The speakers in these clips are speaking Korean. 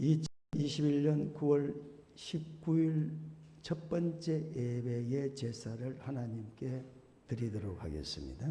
2021년 9월 19일 첫 번째 예배의 제사를 하나님께 드리도록 하겠습니다.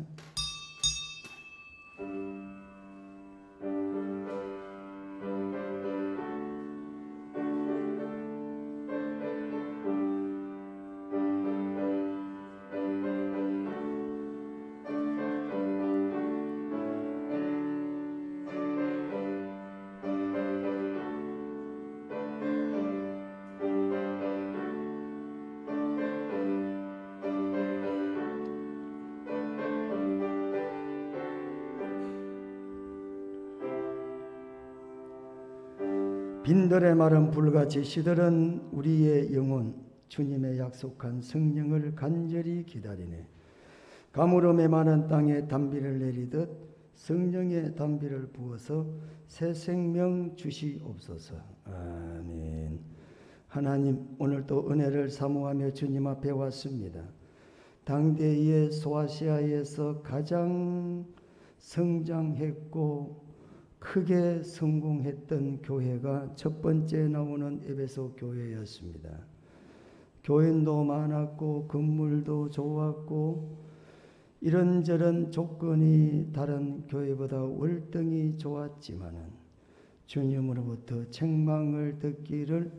빈들의 마른 불같이 시들은 우리의 영혼, 주님의 약속한 성령을 간절히 기다리네. 가물음에 많은 땅에 단비를 내리듯 성령의 단비를 부어서 새 생명 주시옵소서. 아멘. 하나님, 오늘도 은혜를 사모하며 주님 앞에 왔습니다. 당대의 소아시아에서 가장 성장했고 크게 성공했던 교회가 첫 번째 나오는 에베소 교회였습니다. 교인도 많았고 건물도 좋았고 이런저런 조건이 다른 교회보다 월등히 좋았지만은 주님으로부터 책망을 듣기를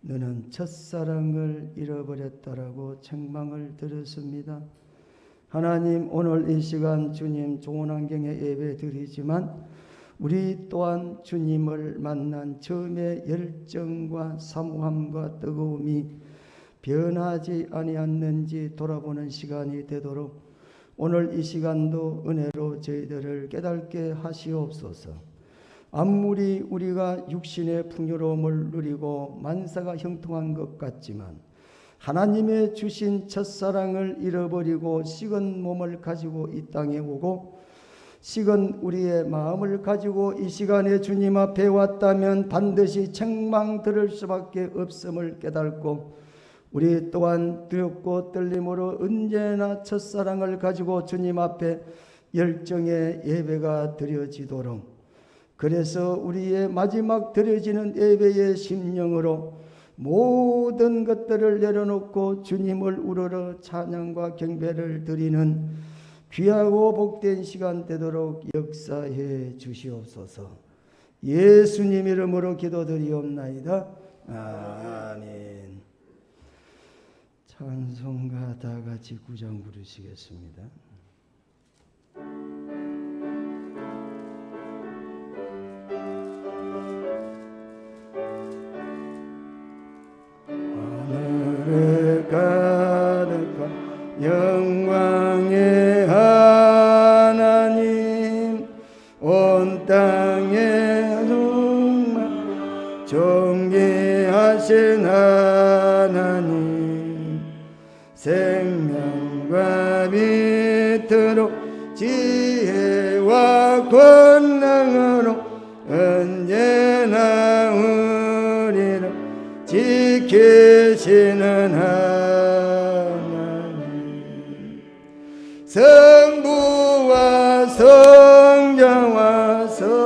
너는 첫사랑을 잃어버렸다라고 책망을 들었습니다. 하나님, 오늘 이 시간 주님 좋은 환경에 예배 드리지만 우리 또한 주님을 만난 처음의 열정과 사모함과 뜨거움이 변하지 아니었는지 돌아보는 시간이 되도록 오늘 이 시간도 은혜로 저희들을 깨닫게 하시옵소서. 아무리 우리가 육신의 풍요로움을 누리고 만사가 형통한 것 같지만 하나님의 주신 첫사랑을 잃어버리고 식은 몸을 가지고 이 땅에 오고 식은 우리의 마음을 가지고 이 시간에 주님 앞에 왔다면 반드시 책망 들을 수밖에 없음을 깨닫고 우리 또한 두렵고 떨림으로 언제나 첫사랑을 가지고 주님 앞에 열정의 예배가 드려지도록, 그래서 우리의 마지막 드려지는 예배의 심령으로 모든 것들을 내려놓고 주님을 우러러 찬양과 경배를 드리는 귀하고 복된 시간 되도록 역사해 주시옵소서. 예수님 이름으로 기도드리옵나이다. 아멘. 찬송가 다 같이 구장 부르시겠습니다. 하늘에 가득한 영광의 하나님, 온 땅에 정말 존귀하신 하나님, 생명과 빛으로 지혜와 권능으로 언제나 우리를 지키시는 하나님, 성부와 성자와 성령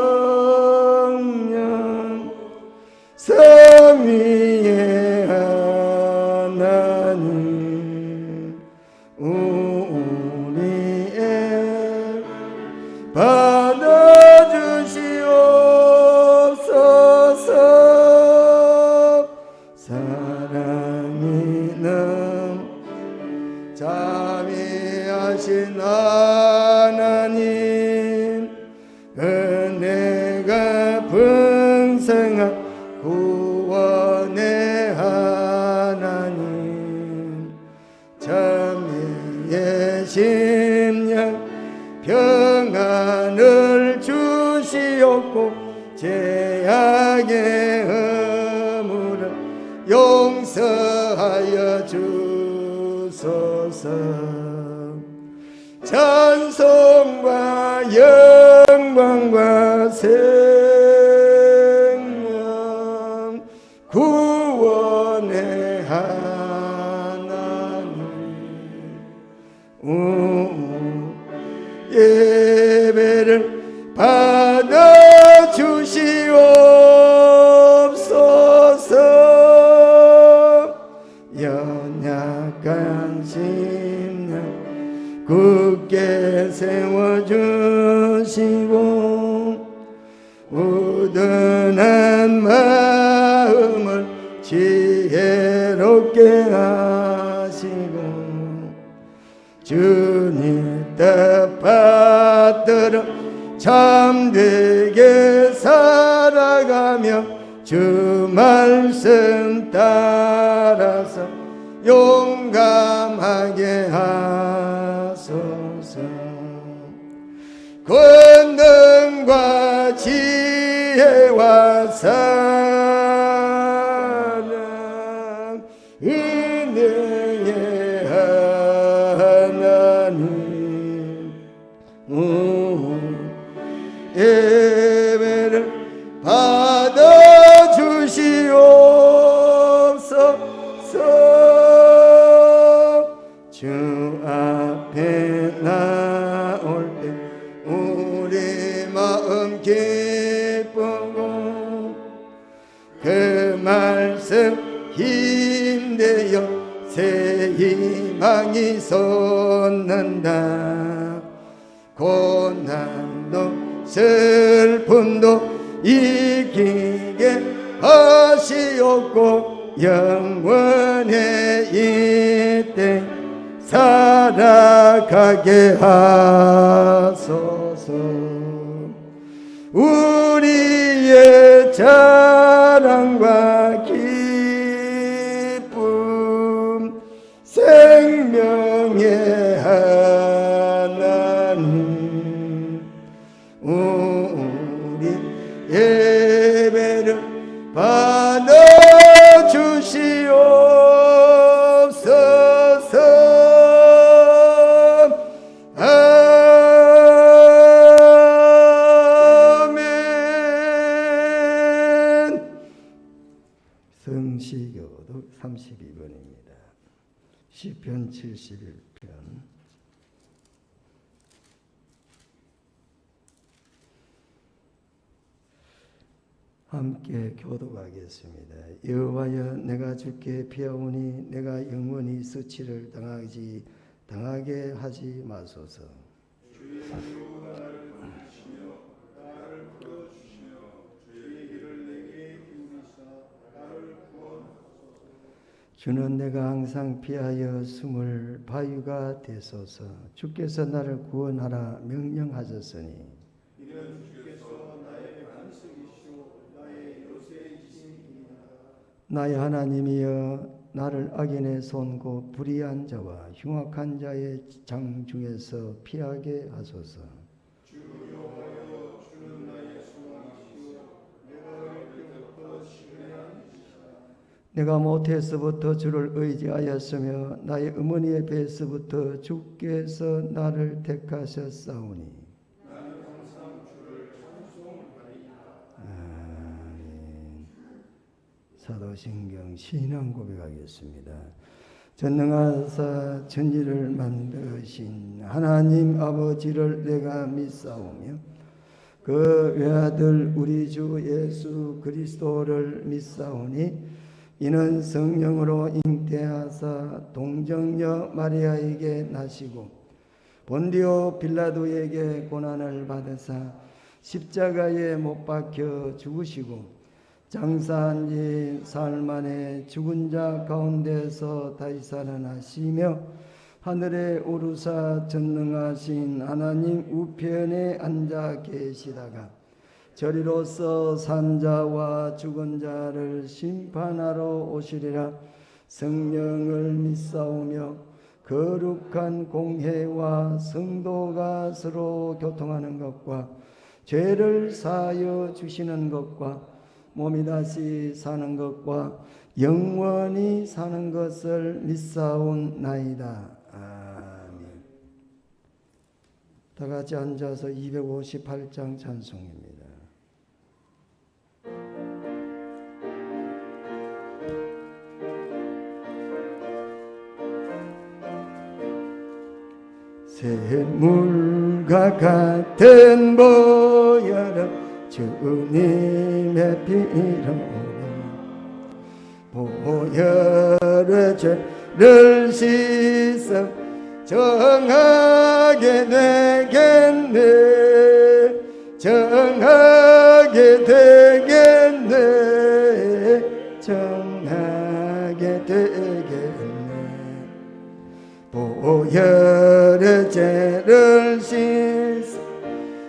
삼위의 하나님, 우리의 받아주시옵소서. 사랑이 넘 자비하신 하나님, 은혜가 풍성한 구원의 하나님, 참회의 심령 평안을 주시옵고 죄악의 허물을 용서하여 주소서. 찬송과 영광과 생명 구원의 하나님, 예배를 받아주시옵소서. 가난한 마음을 지혜롭게 하시고 주님 뜻 받들어 참되게 살아가며 주 말씀 따라서 용감하게 하소서. 권능과 지혜와 사랑 은혜의 하나님 예배를 받아주시옵소서. 주 앞에 나올 때 우리 마음 기쁘고 그 말씀 힘내어 새 희망이 솟는다. 고난도 슬픔도 이기게 하시옵고 영원의 이때 살아가게 하소서. 우리의 자랑과 기쁨 생명의 하나님 우리 예배를 받아주시옵소서. 아멘. 성시교도 32번입니다. 시편 71편. 함께 교독하겠습니다. 여호와여 내가 주께 피하오니 내가 영원히 수치를 당하게 하지 마소서. 주는 내가 항상 피하여 숨을 바위가 되소서. 주께서 나를 구원하라 명령하셨으니 나의 하나님이여 나를 악인의 손 곧 불의한 자와 흉악한 자의 장 중에서 피하게 하소서. 주 여호와여 주는 나의 소망이시오 내가 어려부터 신뢰하니이다. 내가 모태에서부터 주를 의지하였으며 나의 어머니의 배에서부터 주께서 나를 택하셨사오니 사도신경 신앙 고백하겠습니다. 전능하사 천지를 만드신 하나님 아버지를 내가 믿사오며 그 외아들 우리 주 예수 그리스도를 믿사오니 이는 성령으로 잉태하사 동정녀 마리아에게 나시고 본디오 빌라도에게 고난을 받으사 십자가에 못 박혀 죽으시고 장사한 지 사흘 만에 죽은 자 가운데서 다시 살아나시며 하늘에 오르사 전능하신 하나님 우편에 앉아 계시다가 저리로서 산 자와 죽은 자를 심판하러 오시리라. 성령을 믿사오며 거룩한 공회와 성도가 서로 교통하는 것과 죄를 사하여 주시는 것과 몸이 다시 사는 것과 영원히 사는 것을 믿사옵나이다. 아멘. 다 같이 앉아서 258장 찬송입니다. 샘물과 같은 보혈은 주님의 피로 보혈의 죄를 씻어 정하게 되겠네. 정하게 되겠네.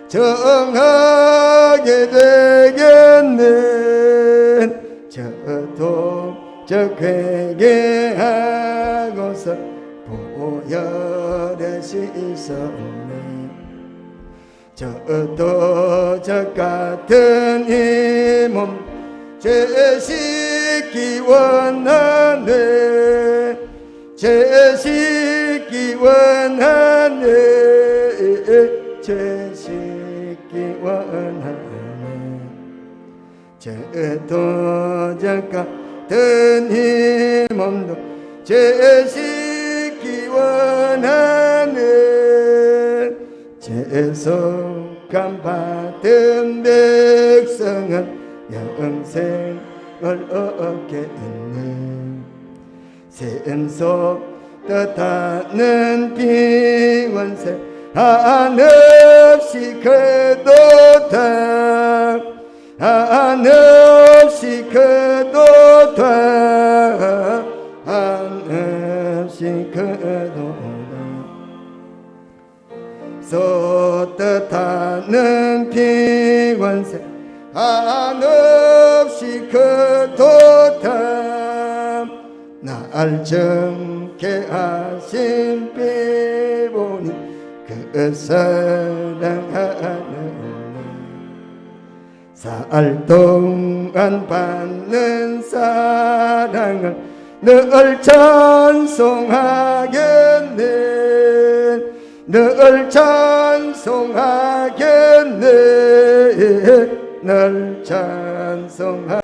정하게 되겠는 저도 저 회개하고서 보혈의 씻었네. 저도 저 같은 이 몸 죄 씻기 원하네. 죄 씻기 원하네. 죄 씻기 원하네. 저도 저 같은 이 몸도 죄 씻기 원하네. 죄속함 받은 백성은 영생을 얻겠네. 샘속 뜻하는 비원세 한없이 크도다. 한없이 크도다. 한없이 크도다. 소 뜻하는 비원세 한없이 크도다. 날 정케 하신 비보니 그 사랑하는 살 동안 받는 사랑을 늘 찬송하겠네. 늘 찬송하겠네. 늘 찬송하겠네.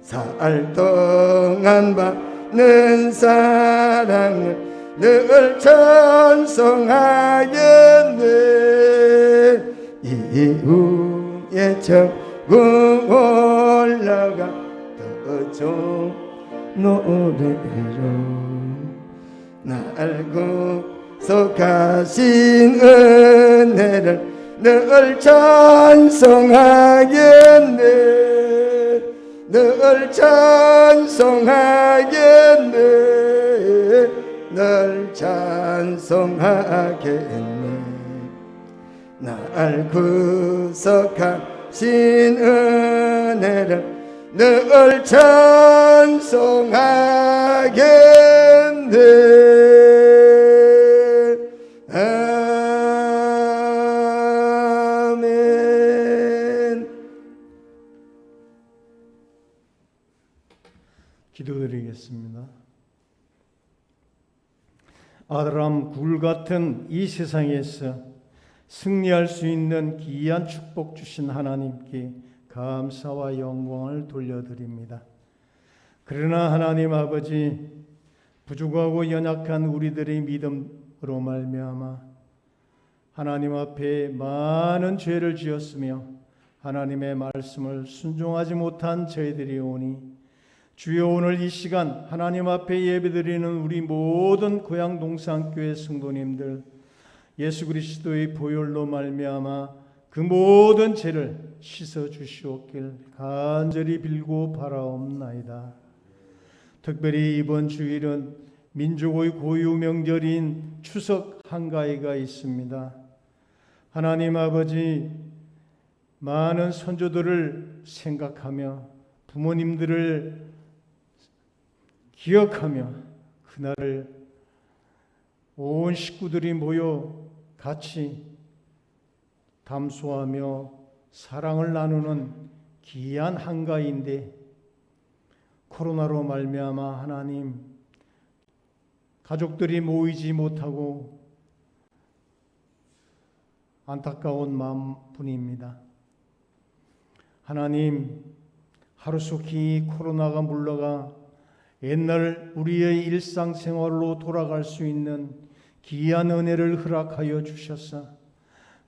살 동안 받는 사랑을 늘 찬송하겠네. 이후에 천국 올라가 더 좋은 노래로 날 구속하신 은혜를 늘 찬송하겠네. 늘 찬송하겠네. 늘 찬송하겠네. 날 구속하신 은혜를 늘 찬송하겠네. 아멘. 기도드리겠습니다. 아드람 굴 같은 이 세상에서 승리할 수 있는 귀한 축복 주신 하나님께 감사와 영광을 돌려드립니다. 그러나 하나님 아버지, 부족하고 연약한 우리들의 믿음으로 말미암아 하나님 앞에 많은 죄를 지었으며 하나님의 말씀을 순종하지 못한 저희들이 오니 주여, 오늘 이 시간 하나님 앞에 예배드리는 우리 모든 고향동산교회 성도님들, 예수 그리스도의 보혈로 말미암아 그 모든 죄를 씻어 주시옵길 간절히 빌고 바라옵나이다. 특별히 이번 주일은 민족의 고유 명절인 추석 한가위가 있습니다. 하나님 아버지, 많은 선조들을 생각하며 부모님들을 기억하며 그날을 온 식구들이 모여 같이 담소하며 사랑을 나누는 귀한 한가위인데, 코로나로 말미암아 하나님, 가족들이 모이지 못하고 안타까운 마음뿐입니다. 하나님, 하루속히 코로나가 물러가 옛날 우리의 일상생활로 돌아갈 수 있는 귀한 은혜를 허락하여 주셔서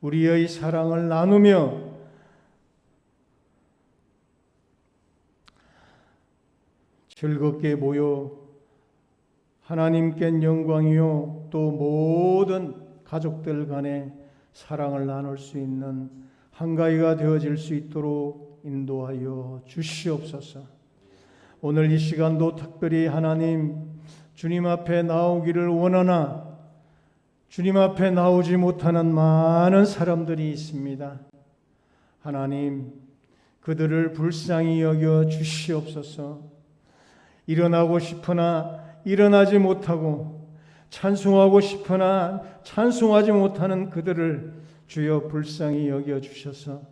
우리의 사랑을 나누며 즐겁게 모여 하나님께 영광이요 또 모든 가족들 간에 사랑을 나눌 수 있는 한가위가 되어질 수 있도록 인도하여 주시옵소서. 오늘 이 시간도 특별히 하나님 주님 앞에 나오기를 원하나 주님 앞에 나오지 못하는 많은 사람들이 있습니다. 하나님, 그들을 불쌍히 여겨 주시옵소서. 일어나고 싶으나 일어나지 못하고 찬송하고 싶으나 찬송하지 못하는 그들을 주여 불쌍히 여겨 주셔서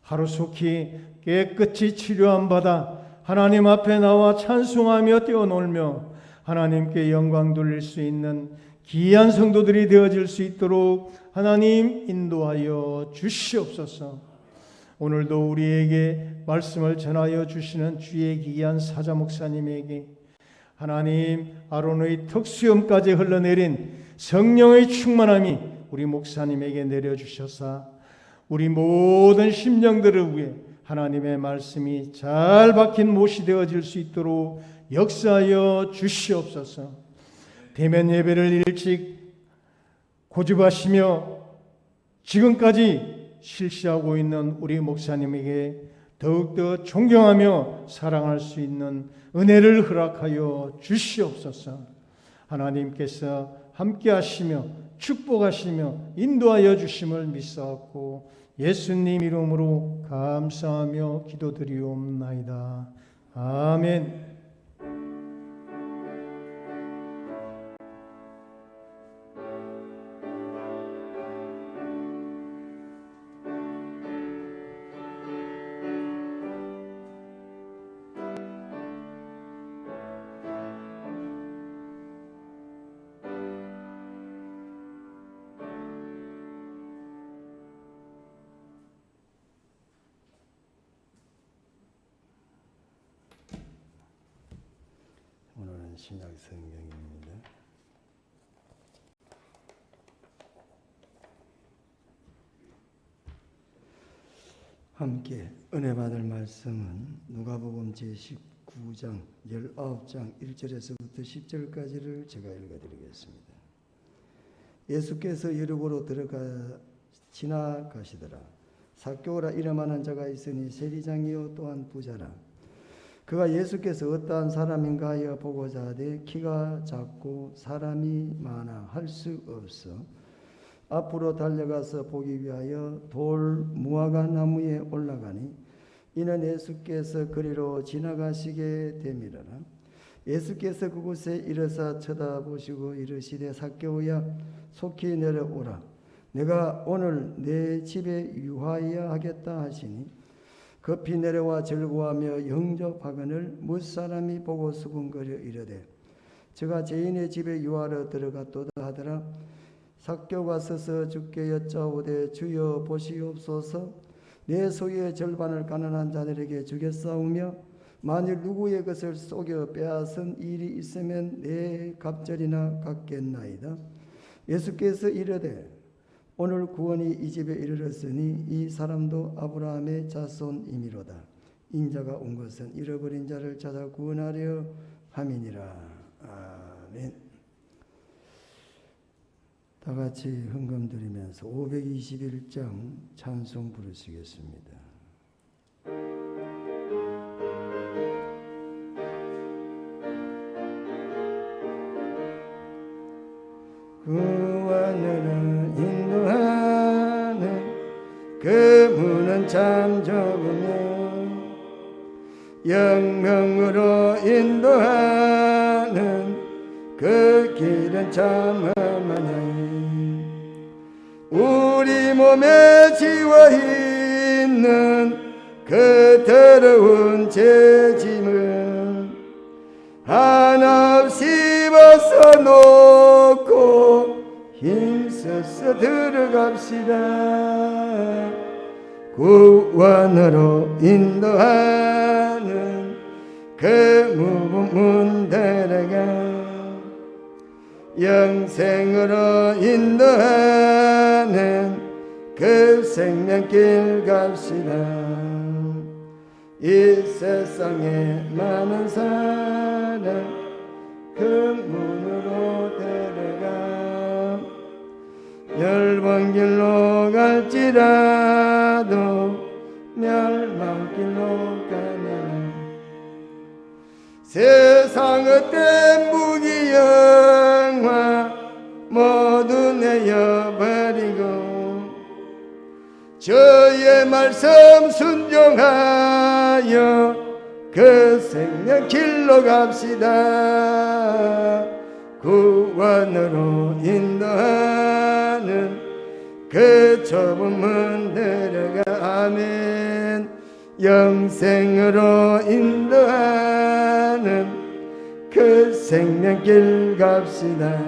하루속히 깨끗이 치료함 받아 하나님 앞에 나와 찬송하며 뛰어놀며 하나님께 영광 돌릴 수 있는 귀한 성도들이 되어질 수 있도록 하나님 인도하여 주시옵소서. 오늘도 우리에게 말씀을 전하여 주시는 주의 귀한 사자 목사님에게 하나님 아론의 턱수염까지 흘러내린 성령의 충만함이 우리 목사님에게 내려주셔서 우리 모든 심령들을 위해 하나님의 말씀이 잘 박힌 못이 되어질 수 있도록 역사하여 주시옵소서. 대면 예배를 일찍 고집하시며 지금까지 실시하고 있는 우리 목사님에게 더욱더 존경하며 사랑할 수 있는 은혜를 허락하여 주시옵소서. 하나님께서 함께 하시며 축복하시며 인도하여 주심을 믿사옵고 예수님 이름으로 감사하며 기도드리옵나이다. 아멘. 오늘은 신약 성경입니다. 함께 은혜 받을 말씀은 누가복음 제19장 19장 1절에서부터 10절까지를 제가 읽어드리겠습니다. 예수께서 여리고로 들어가 지나가시더라. 삭개오라 이름하는 자가 있으니 세리장이요 또한 부자라. 그가 예수께서 어떠한 사람인가 하여 보고자 하되 키가 작고 사람이 많아 할 수 없어 앞으로 달려가서 보기 위하여 돌 무화과 나무에 올라가니 이는 예수께서 그리로 지나가시게 되밀어라. 예수께서 그곳에 이르사 쳐다보시고 이르시되 삭개오야 속히 내려오라. 내가 오늘 내 집에 유하여야 하겠다 하시니 급히 내려와 즐거워하며 영접하거늘 무사람이 보고 수군거려 이르되 저가 죄인의 집에 유하러 들어갔도다 하더라. 삭개오가 서서 주께 여짜오되 주여 보시옵소서. 내 소유의 절반을 가난한 자들에게 주겠사오며 만일 누구의 것을 속여 빼앗은 일이 있으면 내 갑절이나 갚겠나이다. 예수께서 이르되 오늘 구원이 이 집에 이르렀으니 이 사람도 아브라함의 자손이미로다. 인자가 온 것은 잃어버린 자를 찾아 구원하려 함이니라. 아멘. 다 같이 헌금 드리면서 521장 찬송 부르시겠습니다. 구원으로 인도하는 그 문은 참 좁으며 영명으로 인도하는 그 길은 참 험하나니 우리 몸에 지워있는 그 더러운 죄짐을 한없이 벗어놓고 힘써서 들어갑시다. 구원으로 인도하는 그 문 들어가 영생으로 인도하는 그 생명길 갑시다. 이 세상에 많은 사람 그 문으로 들어가 멸망길로 갈지라도 멸망길로 가면 세상 헛된 무기영화 모두 내 주의 말씀 순종하여 그 생명 길로 갑시다. 구원으로 인도하는 그 좁은 문 들어가. 아멘. 영생으로 인도하는 그 생명길 갑시다.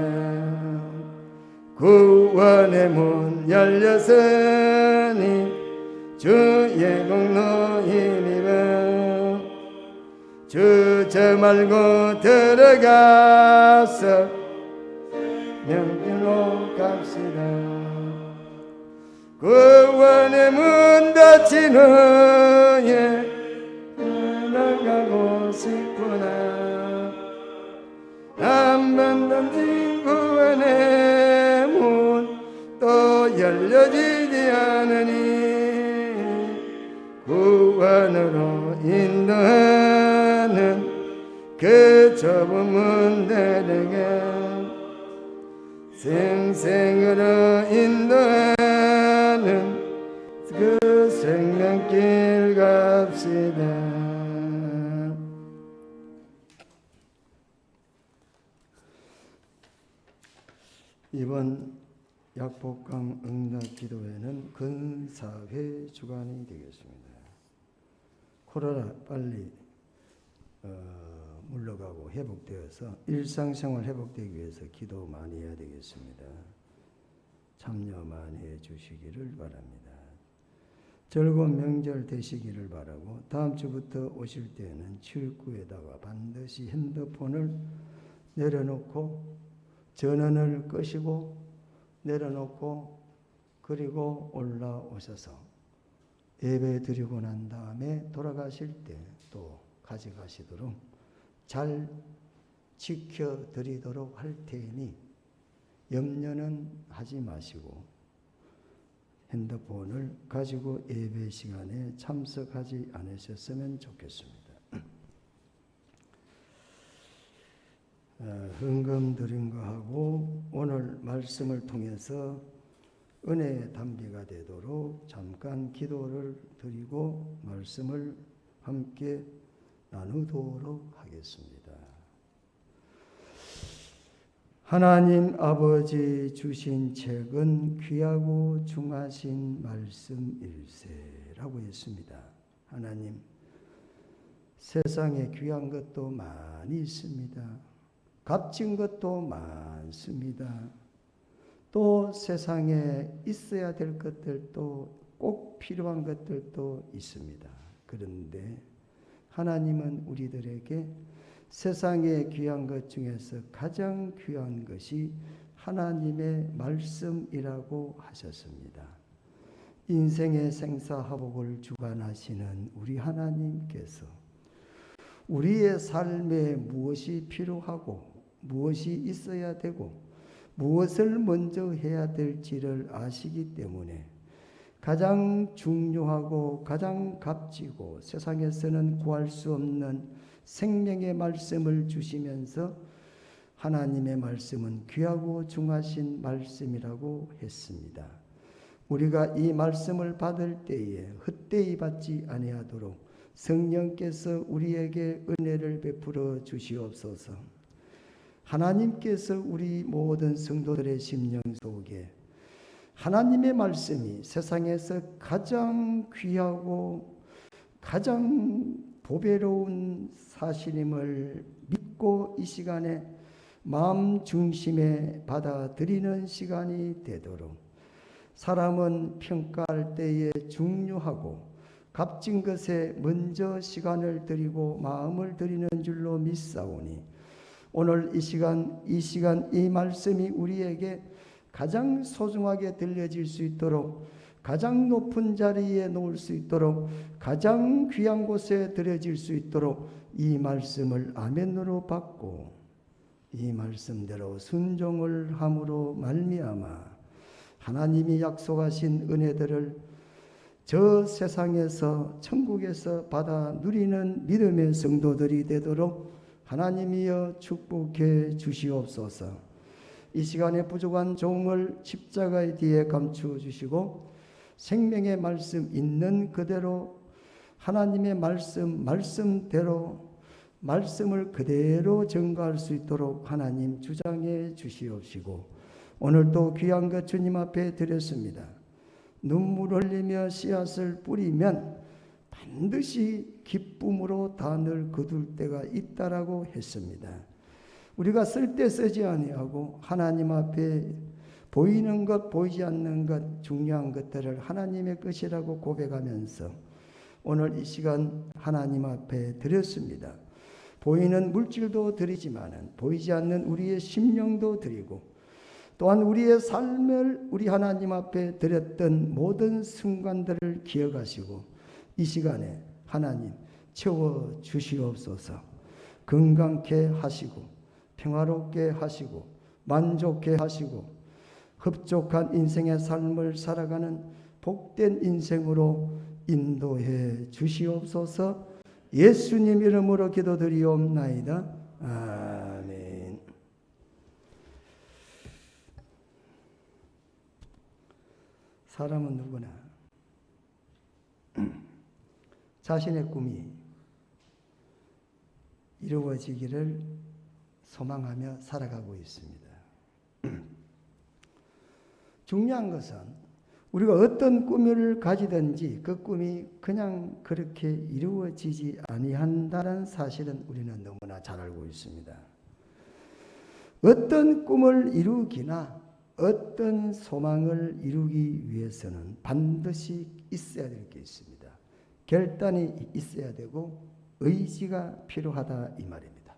구원의 문 열렸으니 주의 공로 힘입어 주저 말고 들어가서 명길로 갑시다. 구원의 문 닫힌 후에 나가고 싶구나. 한 번 던진 구원의 문 또 열려지지 않으니 구원으로 인도하는 그 좁은 문 들어가 생생으로 인도하는 그 생명길 갑시다. 이번 약복강 응답 기도회는 근사회 주간이 되겠습니다. 코로나 빨리 물러가고 회복되어서 일상생활 회복되기 위해서 기도 많이 해야 되겠습니다. 참여 많이 해 주시기를 바랍니다. 즐거운 명절 되시기를 바라고 다음 주부터 오실 때는 출구에다가 반드시 핸드폰을 내려놓고 전원을 끄시고 내려놓고 그리고 올라오셔서 예배 드리고 난 다음에 돌아가실 때 또 가져가시도록 잘 지켜드리도록 할 테니 염려는 하지 마시고 핸드폰을 가지고 예배 시간에 참석하지 않으셨으면 좋겠습니다. 헌금 드린 거하고 오늘 말씀을 통해서 은혜의 단비가 되도록 잠깐 기도를 드리고 말씀을 함께 나누도록 하겠습니다. 하나님 아버지 주신 책은 귀하고 중하신 말씀일세라고 했습니다. 하나님, 세상에 귀한 것도 많이 있습니다. 값진 것도 많습니다. 또 세상에 있어야 될 것들도 꼭 필요한 것들도 있습니다. 그런데 하나님은 우리들에게 세상에 귀한 것 중에서 가장 귀한 것이 하나님의 말씀이라고 하셨습니다. 인생의 생사화복을 주관하시는 우리 하나님께서 우리의 삶에 무엇이 필요하고 무엇이 있어야 되고 무엇을 먼저 해야 될지를 아시기 때문에 가장 중요하고 가장 값지고 세상에서는 구할 수 없는 생명의 말씀을 주시면서 하나님의 말씀은 귀하고 중하신 말씀이라고 했습니다. 우리가 이 말씀을 받을 때에 헛되이 받지 아니하도록 성령께서 우리에게 은혜를 베풀어 주시옵소서. 하나님께서 우리 모든 성도들의 심령 속에 하나님의 말씀이 세상에서 가장 귀하고 가장 보배로운 사실임을 믿고 이 시간에 마음 중심에 받아들이는 시간이 되도록 사람은 평가할 때에 중요하고 값진 것에 먼저 시간을 드리고 마음을 드리는 줄로 믿사오니 오늘 이 시간 이 말씀이 우리에게 가장 소중하게 들려질 수 있도록 가장 높은 자리에 놓을 수 있도록 가장 귀한 곳에 드려질 수 있도록 이 말씀을 아멘으로 받고 이 말씀대로 순종을 함으로 말미암아 하나님이 약속하신 은혜들을 저 세상에서 천국에서 받아 누리는 믿음의 성도들이 되도록 하나님이여 축복해 주시옵소서. 이 시간에 부족한 종을 십자가의 뒤에 감추어 주시고 생명의 말씀 있는 그대로 하나님의 말씀대로 말씀을 그대로 전가할 수 있도록 하나님 주장해 주시옵시고 오늘도 귀한 것 주님 앞에 드렸습니다. 눈물 흘리며 씨앗을 뿌리면 반드시 기쁨으로 단을 거둘 때가 있다라고 했습니다. 우리가 쓸 때 쓰지 아니하고 하나님 앞에 보이는 것 보이지 않는 것 중요한 것들을 하나님의 것이라고 고백하면서 오늘 이 시간 하나님 앞에 드렸습니다. 보이는 물질도 드리지만은 보이지 않는 우리의 심령도 드리고 또한 우리의 삶을 우리 하나님 앞에 드렸던 모든 순간들을 기억하시고 이 시간에 하나님 채워 주시옵소서. 건강케 하시고 평화롭게 하시고 만족케 하시고 흡족한 인생의 삶을 살아가는 복된 인생으로 인도해 주시옵소서. 예수님 이름으로 기도드리옵나이다. 아멘. 사람은 누구나 자신의 꿈이 이루어지기를 소망하며 살아가고 있습니다. 중요한 것은 우리가 어떤 꿈을 가지든지 그 꿈이 그냥 그렇게 이루어지지 아니한다는 사실은 우리는 너무나 잘 알고 있습니다. 어떤 꿈을 이루기나 어떤 소망을 이루기 위해서는 반드시 있어야 될 게 있습니다. 결단이 있어야 되고 의지가 필요하다 이 말입니다.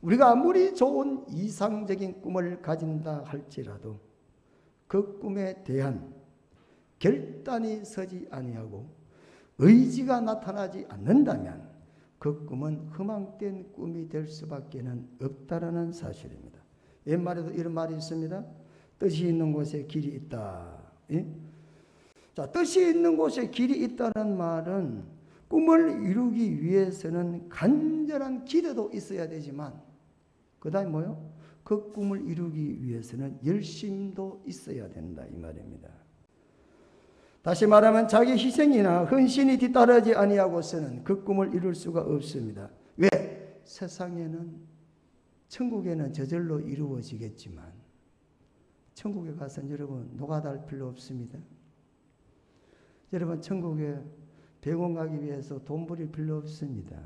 우리가 아무리 좋은 이상적인 꿈을 가진다 할지라도 그 꿈에 대한 결단이 서지 아니하고 의지가 나타나지 않는다면 그 꿈은 허망된 꿈이 될 수밖에는 없다라는 사실입니다. 옛말에도 이런 말이 있습니다. 뜻이 있는 곳에 길이 있다. 예? 자, 뜻이 있는 곳에 길이 있다는 말은 꿈을 이루기 위해서는 간절한 기대도 있어야 되지만 그 다음에 뭐요? 그 꿈을 이루기 위해서는 열심도 있어야 된다 이 말입니다. 다시 말하면 자기 희생이나 헌신이 뒤따르지 아니하고서는 그 꿈을 이룰 수가 없습니다. 왜? 세상에는 천국에는 저절로 이루어지겠지만 천국에 가서는 여러분 노가다 필요 없습니다. 여러분 천국에 병원 가기 위해서 돈 부릴 필요 없습니다.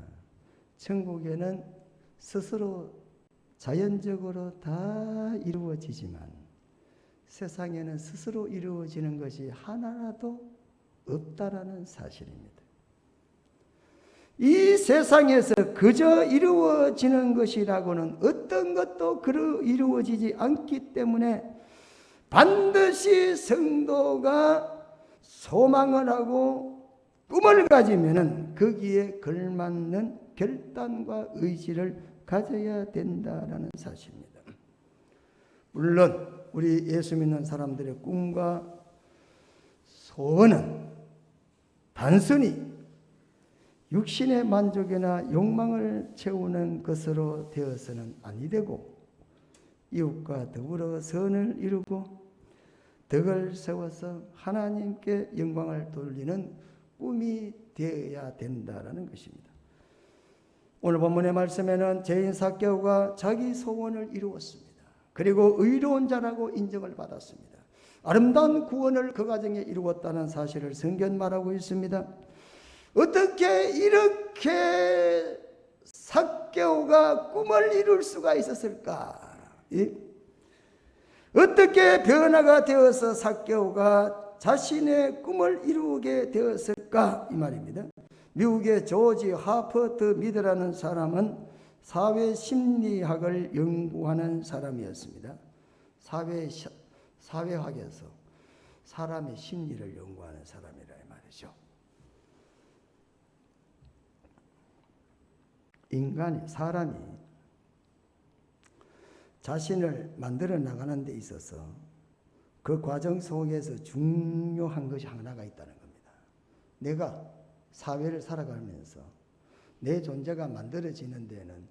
천국에는 스스로 자연적으로 다 이루어지지만 세상에는 스스로 이루어지는 것이 하나라도 없다라는 사실입니다. 이 세상에서 그저 이루어지는 것이라고는 어떤 것도 이루어지지 않기 때문에 반드시 성도가 소망을 하고 꿈을 가지면은 거기에 걸맞는 결단과 의지를 가져야 된다라는 사실입니다. 물론 우리 예수 믿는 사람들의 꿈과 소원은 단순히 육신의 만족이나 욕망을 채우는 것으로 되어서는 아니 되고 이웃과 더불어 선을 이루고 덕을 세워서 하나님께 영광을 돌리는 꿈이 되어야 된다라는 것입니다. 오늘 본문의 말씀에는 죄인 삭개오가 자기 소원을 이루었습니다. 그리고 의로운 자라고 인정을 받았습니다. 아름다운 구원을 그 가정에 이루었다는 사실을 성경 말하고 있습니다. 어떻게 이렇게 삭개오가 꿈을 이룰 수가 있었을까? 어떻게 변화가 되어서 삭개오가 자신의 꿈을 이루게 되었을까? 이 말입니다. 미국의 조지 하퍼트 미드라는 사람은 사회심리학을 연구하는 사람이었습니다. 사회학에서 사람의 심리를 연구하는 사람이라 말이죠. 사람이 자신을 만들어 나가는 데 있어서 그 과정 속에서 중요한 것이 하나가 있다는 겁니다. 내가 사회를 살아가면서 내 존재가 만들어지는 데는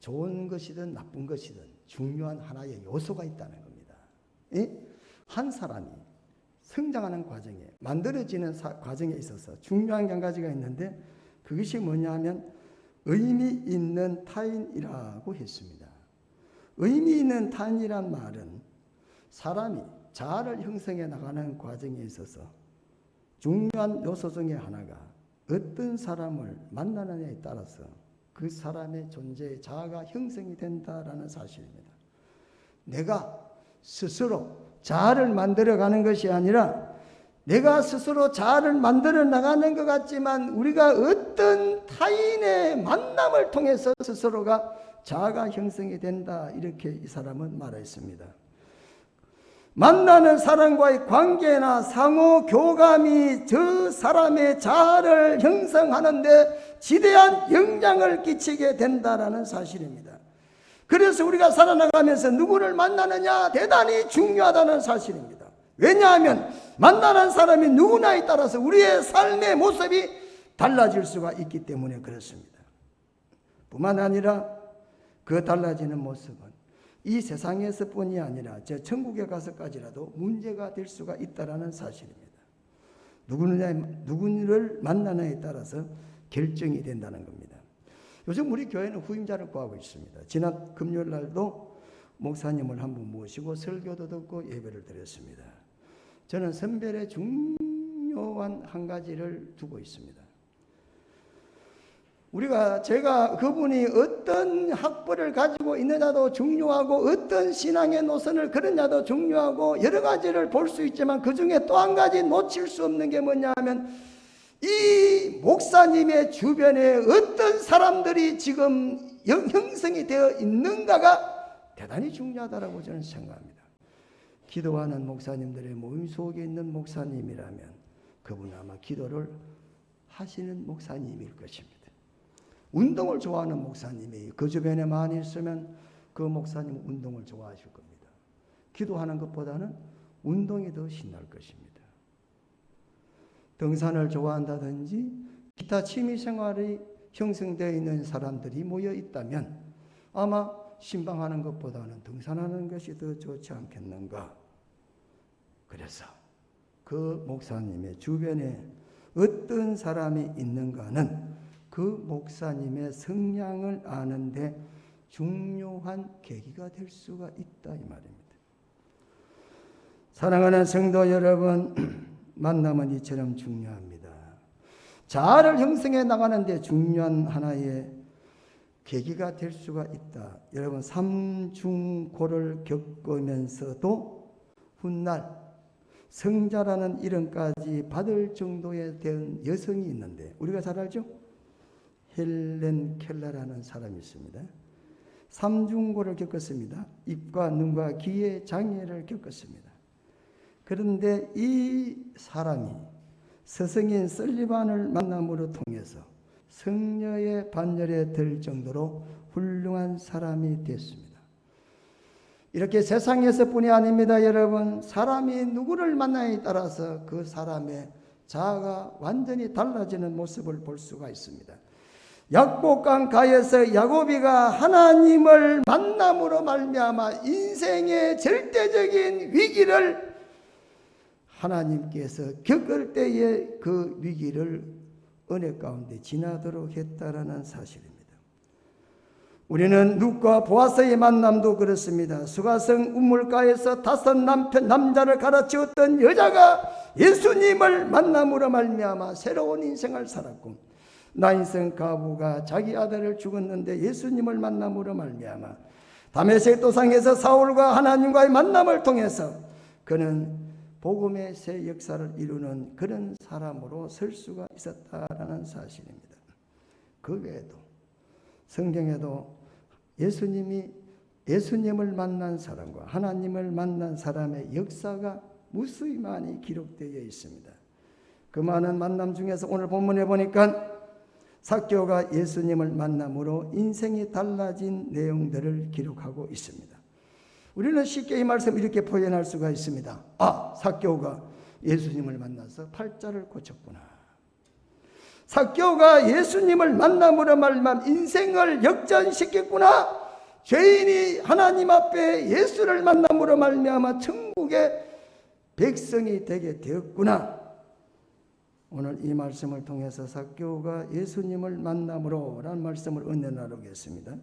좋은 것이든 나쁜 것이든 중요한 하나의 요소가 있다는 겁니다. 한 사람이 성장하는 과정에 만들어지는 과정에 있어서 중요한 게 한 가지가 있는데 그것이 뭐냐 하면 의미 있는 타인이라고 했습니다. 의미 있는 타인이란 말은 사람이 자아를 형성해 나가는 과정에 있어서 중요한 요소 중에 하나가 어떤 사람을 만나느냐에 따라서 그 사람의 존재의 자아가 형성이 된다라는 사실입니다. 내가 스스로 자아를 만들어가는 것이 아니라 내가 스스로 자아를 만들어 나가는 것 같지만 우리가 어떤 타인의 만남을 통해서 스스로가 자아가 형성이 된다, 이렇게 이 사람은 말했습니다. 만나는 사람과의 관계나 상호 교감이 저 사람의 자아를 형성하는데 지대한 영향을 끼치게 된다라는 사실입니다. 그래서 우리가 살아나가면서 누구를 만나느냐 대단히 중요하다는 사실입니다. 왜냐하면 만나는 사람이 누구냐에 따라서 우리의 삶의 모습이 달라질 수가 있기 때문에 그렇습니다. 뿐만 아니라 그 달라지는 모습은 이 세상에서뿐이 아니라 저 천국에 가서까지라도 문제가 될 수가 있다는 사실입니다. 누구를 만나느냐에 따라서 결정이 된다는 겁니다. 요즘 우리 교회는 후임자를 구하고 있습니다. 지난 금요일 날도 목사님을 한 분 모시고 설교도 듣고 예배를 드렸습니다. 저는 선별의 중요한 한 가지를 두고 있습니다. 제가 그분이 어떤 학벌을 가지고 있느냐도 중요하고 어떤 신앙의 노선을 걸으냐도 중요하고 여러 가지를 볼 수 있지만 그 중에 또 한 가지 놓칠 수 없는 게 뭐냐 하면 이 목사님의 주변에 어떤 사람들이 지금 형성이 되어 있는가가 대단히 중요하다고 저는 생각합니다. 기도하는 목사님들의 모임 속에 있는 목사님이라면 그분은 아마 기도를 하시는 목사님일 것입니다. 운동을 좋아하는 목사님이 그 주변에 많이 있으면 그 목사님은 운동을 좋아하실 겁니다. 기도하는 것보다는 운동이 더 신날 것입니다. 등산을 좋아한다든지 기타 취미생활이 형성되어 있는 사람들이 모여 있다면 아마 신방하는 것보다는 등산하는 것이 더 좋지 않겠는가. 그래서 그 목사님의 주변에 어떤 사람이 있는가는 그 목사님의 성향을 아는데 중요한 계기가 될 수가 있다, 이 말입니다. 사랑하는 성도 여러분, 만남은 이처럼 중요합니다. 자아를 형성해 나가는데 중요한 하나의 계기가 될 수가 있다. 여러분, 삼중고를 겪으면서도 훗날 성자라는 이름까지 받을 정도에 된 여성이 있는데 우리가 잘 알죠? 헬렌 켈러라는 사람이 있습니다. 삼중고를 겪었습니다. 입과 눈과 귀의 장애를 겪었습니다. 그런데 이 사람이 스승인 설리반을 만남으로 통해서 성녀의 반열에 들 정도로 훌륭한 사람이 됐습니다. 이렇게 세상에서뿐이 아닙니다. 여러분, 사람이 누구를 만나에 따라서 그 사람의 자아가 완전히 달라지는 모습을 볼 수가 있습니다. 약복강 가에서 야고비가 하나님을 만남으로 말미암아 인생의 절대적인 위기를 하나님께서 겪을 때에 그 위기를 은혜 가운데 지나도록 했다라는 사실입니다. 우리는 룻과 보아스의 만남도 그렇습니다. 수가성 우물가에서 5 남자를 갈아치웠던 여자가 예수님을 만남으로 말미암아 새로운 인생을 살았고, 나인성 가부가 자기 아들을 죽었는데 예수님을 만남으로 말미암아 다메섹 도상에서 사울과 하나님과의 만남을 통해서 그는 복음의 새 역사를 이루는 그런 사람으로 설 수가 있었다라는 사실입니다. 그 외에도 성경에도 예수님을 만난 사람과 하나님을 만난 사람의 역사가 무수히 많이 기록되어 있습니다. 그 많은 만남 중에서 오늘 본문에 보니까 삭개오가 예수님을 만남으로 인생이 달라진 내용들을 기록하고 있습니다. 우리는 쉽게 이 말씀을 이렇게 표현할 수가 있습니다. 삭개오가 예수님을 만나서 팔자를 고쳤구나. 삭개오가 예수님을 만남으로 말미암아 인생을 역전시켰구나. 죄인이 하나님 앞에 예수를 만남으로 말미암아 천국에 백성이 되게 되었구나. 오늘 이 말씀을 통해서 삭개오가 예수님을 만남으로 라는 말씀을 은혜 나누겠습니다.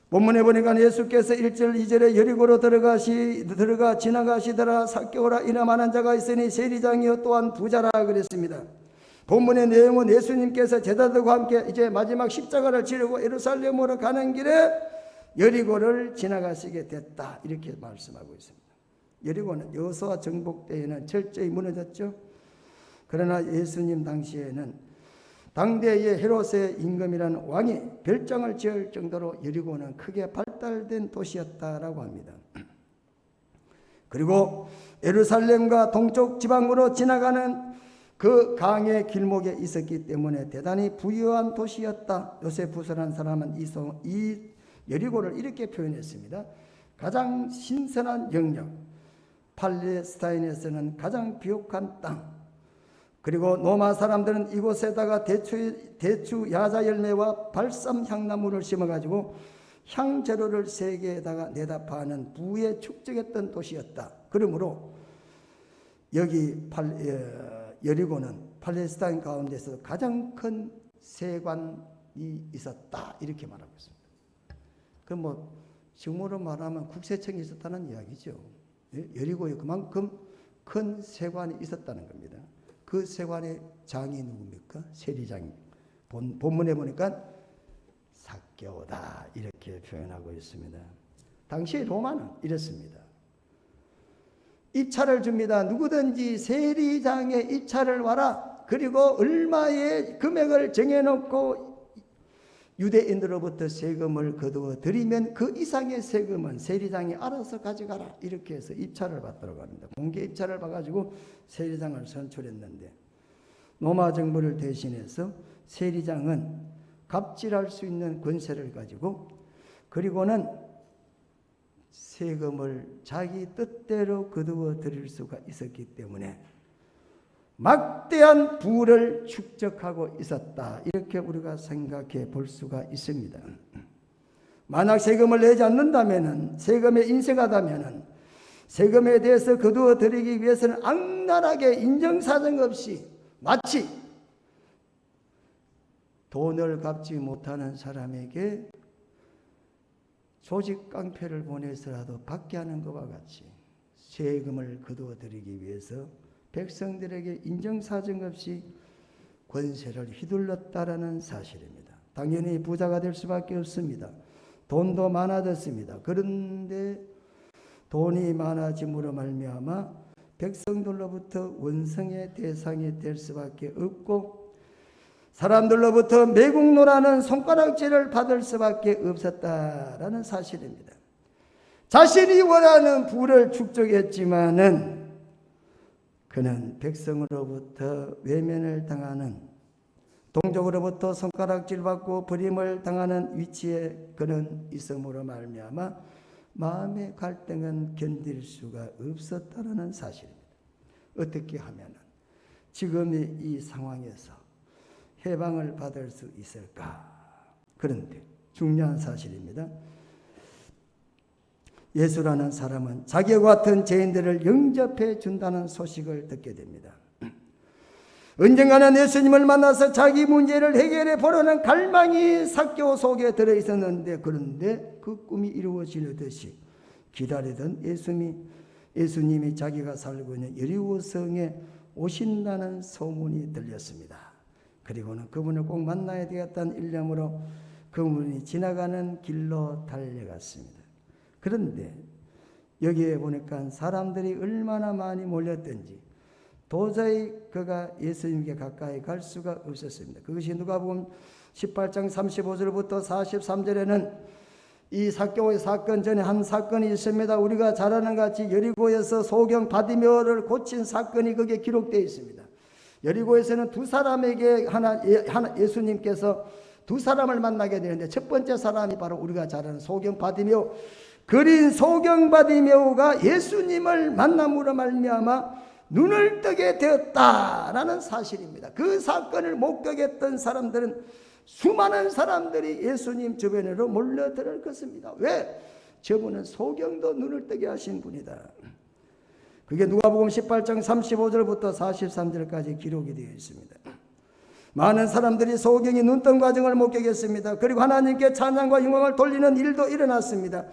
본문에 보니까 예수께서 1절 2절에 여리고로 들어가 지나가시더라. 삭개오라 이름하는 자가 있으니 세리장이요 또한 부자라 그랬습니다. 본문의 내용은 예수님께서 제자들과 함께 이제 마지막 십자가를 지르고 예루살렘으로 가는 길에 여리고를 지나가시게 됐다, 이렇게 말씀하고 있습니다. 여리고는 여호수아 정복 때에는 철저히 무너졌죠. 그러나 예수님 당시에는 당대의 헤롯의 임금이라는 왕이 별장을 지을 정도로 여리고는 크게 발달된 도시였다라고 합니다. 그리고 예루살렘과 동쪽 지방으로 지나가는 그 강의 길목에 있었기 때문에 대단히 부유한 도시였다. 요세푸스라는 사람은 이 여리고를 이렇게 표현했습니다. 가장 신선한 영역, 팔레스타인에서는 가장 비옥한 땅, 그리고 로마 사람들은 이곳에다가 대추 야자 열매와 발삼 향나무를 심어가지고 향재료를 세계에다가 내다 파는 부에 축적했던 도시였다. 그러므로 여기 여리고는 팔레스타인 가운데서 가장 큰 세관이 있었다, 이렇게 말하고 있습니다. 그 식물로 말하면 국세청이 있었다는 이야기죠. 여리고에 그만큼 큰 세관이 있었다는 겁니다. 그 세관의 장이 누굽니까? 세리장. 본문에 보니까 삭개오다, 이렇게 표현하고 있습니다. 당시 로마는 이랬습니다. 입찰을 줍니다. 누구든지 세리장에 입찰을 와라. 그리고 얼마의 금액을 정해놓고 유대인들로부터 세금을 거두어 드리면 그 이상의 세금은 세리장이 알아서 가져가라, 이렇게 해서 입찰을 받도록 합니다. 공개 입찰을 받아가지고 세리장을 선출했는데, 로마 정부를 대신해서 세리장은 갑질할 수 있는 권세를 가지고, 그리고는 세금을 자기 뜻대로 거두어 드릴 수가 있었기 때문에 막대한 부를 축적하고 있었다, 이렇게 우리가 생각해 볼 수가 있습니다. 만약 세금을 내지 않는다면, 세금에 인색하다면, 세금에 대해서 거두어 드리기 위해서는 악랄하게 인정사정 없이 마치 돈을 갚지 못하는 사람에게 조직 깡패를 보내서라도 받게 하는 것과 같이 세금을 거두어 드리기 위해서 백성들에게 인정사정 없이 권세를 휘둘렀다라는 사실입니다. 당연히 부자가 될 수밖에 없습니다. 돈도 많아졌습니다. 그런데 돈이 많아짐으로 말미암아 백성들로부터 원성의 대상이 될 수밖에 없고, 사람들로부터 매국노라는 손가락질을 받을 수밖에 없었다라는 사실입니다. 자신이 원하는 부를 축적했지만은 그는 백성으로부터 외면을 당하는, 동족으로부터 손가락질 받고 버림을 당하는 위치에 그는 있음으로 말미암아 마음의 갈등은 견딜 수가 없었다라는 사실입니다. 어떻게 하면 지금의 이 상황에서 해방을 받을 수 있을까? 그런데 중요한 사실입니다. 예수라는 사람은 자기와 같은 죄인들을 영접해 준다는 소식을 듣게 됩니다. 언젠가는 예수님을 만나서 자기 문제를 해결해 보려는 갈망이 삭개오 속에 들어있었는데, 그런데 그 꿈이 이루어지듯이 기다리던 예수님이 자기가 살고 있는 여리고성에 오신다는 소문이 들렸습니다. 그리고는 그분을 꼭 만나야 되겠다는 일념으로 그분이 지나가는 길로 달려갔습니다. 그런데 여기에 보니까 사람들이 얼마나 많이 몰렸던지 도저히 그가 예수님께 가까이 갈 수가 없었습니다. 그것이 누가복음 18장 35절부터 43절에는 이 삭개오의 사건 전에 한 사건이 있습니다. 우리가 잘 아는 같이 여리고에서 소경 바디메오를 고친 사건이 거기에 기록되어 있습니다. 여리고에서는 두 사람에게 예수님께서 두 사람을 만나게 되는데, 첫 번째 사람이 바로 우리가 잘 아는 소경 바디메오, 그린 소경 바디메오가 예수님을 만남으로 말미암아 눈을 뜨게 되었다라는 사실입니다. 그 사건을 목격했던 사람들은 수많은 사람들이 예수님 주변으로 몰려들 것입니다. 왜? 저분은 소경도 눈을 뜨게 하신 분이다. 그게 누가복음 18장 35절부터 43절까지 기록이 되어 있습니다. 많은 사람들이 소경이 눈뜬 과정을 목격했습니다. 그리고 하나님께 찬양과 영광을 돌리는 일도 일어났습니다.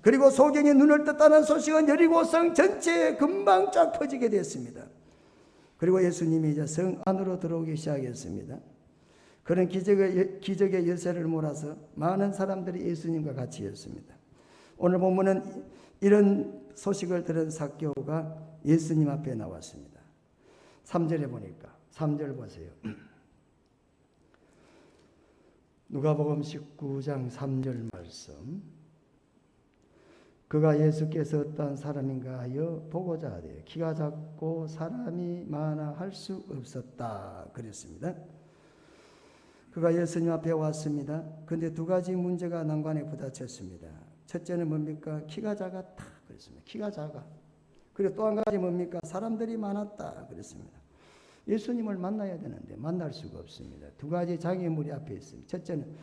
그리고 소경이 눈을 떴다는 소식은 여리고성 전체에 금방 쫙 퍼지게 됐습니다. 그리고 예수님이 이제 성 안으로 들어오기 시작했습니다. 그런 기적의 열쇠를 몰아서 많은 사람들이 예수님과 같이 였습니다. 오늘 본문은 이런 소식을 들은 삭개오가 예수님 앞에 나왔습니다. 3절에 보니까 3절 보세요. 누가복음 19장 3절 말씀. 그가 예수께서 어떠한 사람인가 하여 보고자 하되 키가 작고 사람이 많아 할 수 없었다 그랬습니다. 그가 예수님 앞에 왔습니다. 그런데 두 가지 문제가 난관에 부딪혔습니다. 첫째는 뭡니까? 키가 작았다 그랬습니다. 키가 작아. 그리고 또 한 가지 뭡니까? 사람들이 많았다 그랬습니다. 예수님을 만나야 되는데 만날 수가 없습니다. 두 가지 장애물이 앞에 있습니다. 첫째는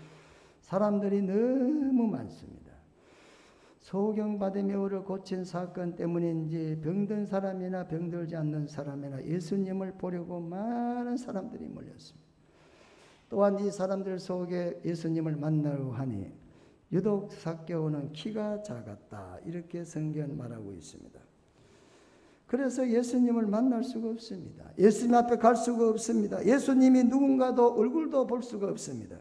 사람들이 너무 많습니다. 소경바디메오를 고친 사건 때문인지 병든 사람이나 병들지 않는 사람이나 예수님을 보려고 많은 사람들이 몰렸습니다. 또한 이 사람들 속에 예수님을 만나려 하니 유독 삭개오는 키가 작았다 이렇게 성경은 말하고 있습니다. 그래서 예수님을 만날 수가 없습니다. 예수님 앞에 갈 수가 없습니다. 예수님이 누군가도 얼굴도 볼 수가 없습니다.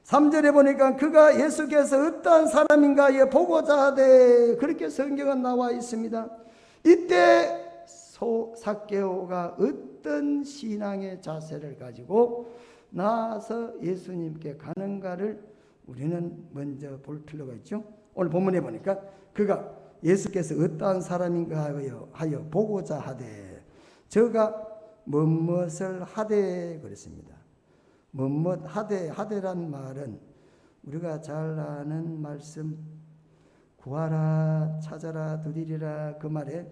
3절에 보니까 그가 예수께서 어떠한 사람인가 보고자 하되 그렇게 성경은 나와 있습니다. 이때 삭개오가 어떤 신앙의 자세를 가지고 나아서 예수님께 가는가를 우리는 먼저 볼 필요가 있죠. 오늘 본문에 보니까 그가 예수께서 어떠한 사람인가 하여 보고자 하되 저가 무엇을 하되 그랬습니다. 무엇 하되란 말은 우리가 잘 아는 말씀 구하라 찾아라 두드리라 그 말에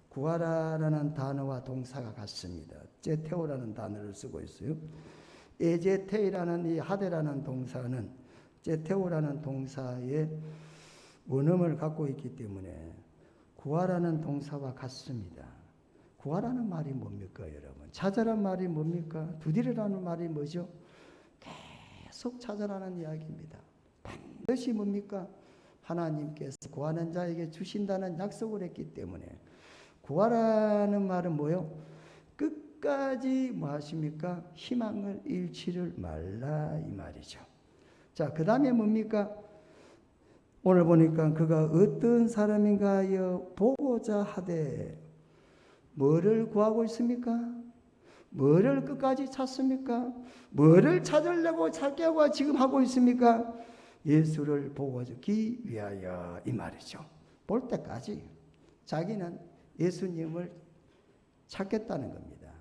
구하라라는 단어와 동사가 같습니다. 제테오라는 단어를 쓰고 있어요. 에제테이라는 이 하되라는 동사는 제테오라는 동사의 원음을 갖고 있기 때문에 구하라는 동사와 같습니다. 구하라는 말이 뭡니까 여러분? 찾아라는 말이 뭡니까? 두드리라는 말이 뭐죠? 계속 찾아라는 이야기입니다. 반드시 뭡니까? 하나님께서 구하는 자에게 주신다는 약속을 했기 때문에 구하라는 말은 뭐요? 끝까지 뭐 하십니까? 희망을 잃지를 말라 이 말이죠. 자, 그 다음에 뭡니까? 오늘 보니까 그가 어떤 사람인가 하여 보고자 하되 뭐를 구하고 있습니까? 뭐를 끝까지 찾습니까? 뭐를 찾으려고 찾기하고 지금 하고 있습니까? 예수를 보고기 위하여 이 말이죠. 볼 때까지 자기는 예수님을 찾겠다는 겁니다.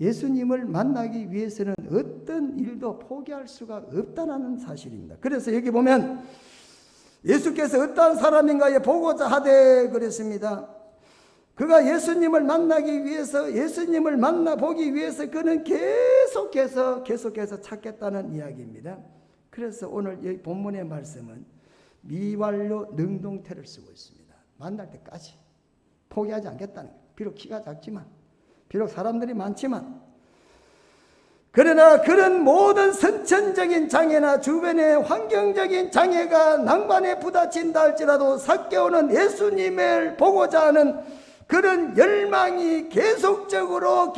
예수님을 만나기 위해서는 어떤 일도 포기할 수가 없다는 사실입니다. 그래서 여기 보면 예수께서 어떠한 사람인가에 보고자 하되 그랬습니다. 그가 예수님을 만나기 위해서 예수님을 만나보기 위해서 그는 계속해서 찾겠다는 이야기입니다. 그래서 오늘 이 본문의 말씀은 미완료 능동태를 쓰고 있습니다. 만날 때까지 포기하지 않겠다는 거예요. 비록 키가 작지만 비록 사람들이 많지만 그러나 그런 모든 선천적인 장애나 주변의 환경적인 장애가 난관에 부딪힌다 할지라도 삭개오는 예수님을 보고자 하는 그런 열망이 계속적으로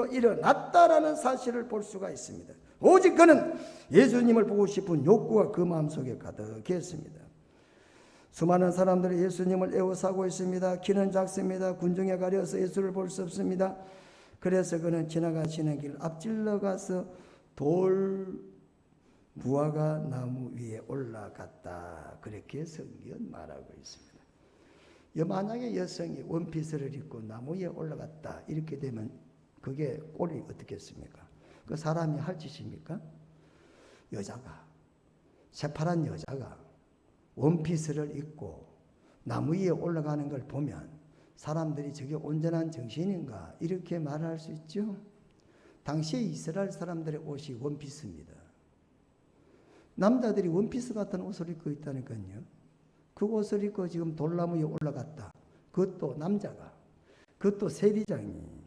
일어났다라는 사실을 볼 수가 있습니다. 오직 그는 예수님을 보고 싶은 욕구가 그 마음속에 가득했습니다. 수많은 사람들이 예수님을 애워싸고 있습니다. 키는 작습니다. 군중에 가려서 예수를 볼 수 없습니다. 그래서 그는 지나가시는 길 앞질러 가서 돌 무화과 나무 위에 올라갔다. 그렇게 성경은 말하고 있습니다. 만약에 여성이 원피스를 입고 나무 위에 올라갔다 이렇게 되면 그게 꼴이 어떻겠습니까? 그 사람이 할 짓입니까? 여자가 새파란 여자가 원피스를 입고 나무 위에 올라가는 걸 보면 사람들이 저게 온전한 정신인가 이렇게 말할 수 있죠. 당시에 이스라엘 사람들의 옷이 원피스입니다. 남자들이 원피스 같은 옷을 입고 있다니까요. 그 옷을 입고 지금 돌나무 위에 올라갔다. 그것도 남자가. 그것도 세리장이.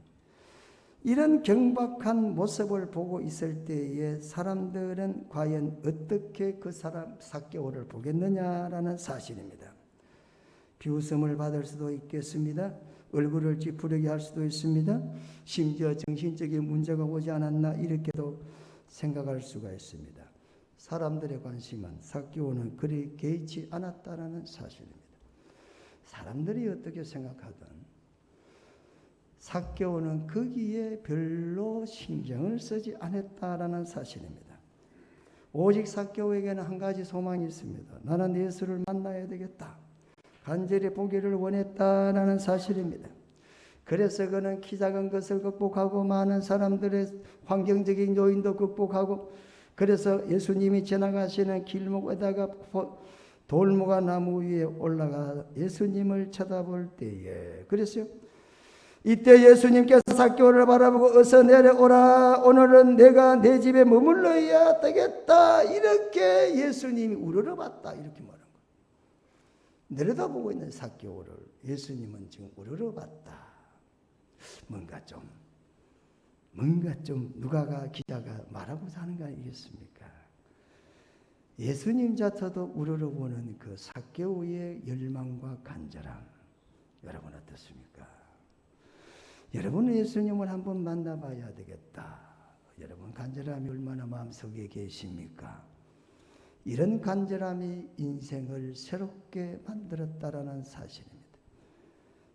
이런 경박한 모습을 보고 있을 때에 사람들은 과연 어떻게 그 사람 삭개오를 보겠느냐라는 사실입니다. 비웃음을 받을 수도 있겠습니다. 얼굴을 찌푸리게 할 수도 있습니다. 심지어 정신적인 문제가 오지 않았나 이렇게도 생각할 수가 있습니다. 사람들의 관심은 삭개오는 그리 개의치 않았다라는 사실입니다. 사람들이 어떻게 생각하든 삭개오는 거기에 별로 신경을 쓰지 않았다라는 사실입니다. 오직 삭개오에게는 한 가지 소망이 있습니다. 나는 예수를 만나야 되겠다. 간절히 보기를 원했다라는 사실입니다. 그래서 그는 키 작은 것을 극복하고 많은 사람들의 환경적인 요인도 극복하고 그래서 예수님이 지나가시는 길목에다가 돌무가 나무 위에 올라가 예수님을 쳐다볼 때에 그랬어요. 이때 예수님께서 삭개오를 바라보고 어서 내려오라. 오늘은 내가 내 집에 머물러야 되겠다. 이렇게 예수님이 우러러봤다. 이렇게 말한 거예요. 내려다보고 있는 삭개오를 예수님은 지금 우러러봤다. 뭔가 좀 누가가 기자가 말하고자 하는 거 아니겠습니까? 예수님 자체도 우러러보는 그 삭개오의 열망과 간절함. 여러분 어떻습니까? 여러분은 예수님을 한번 만나봐야 되겠다. 여러분 간절함이 얼마나 마음속에 계십니까? 이런 간절함이 인생을 새롭게 만들었다라는 사실입니다.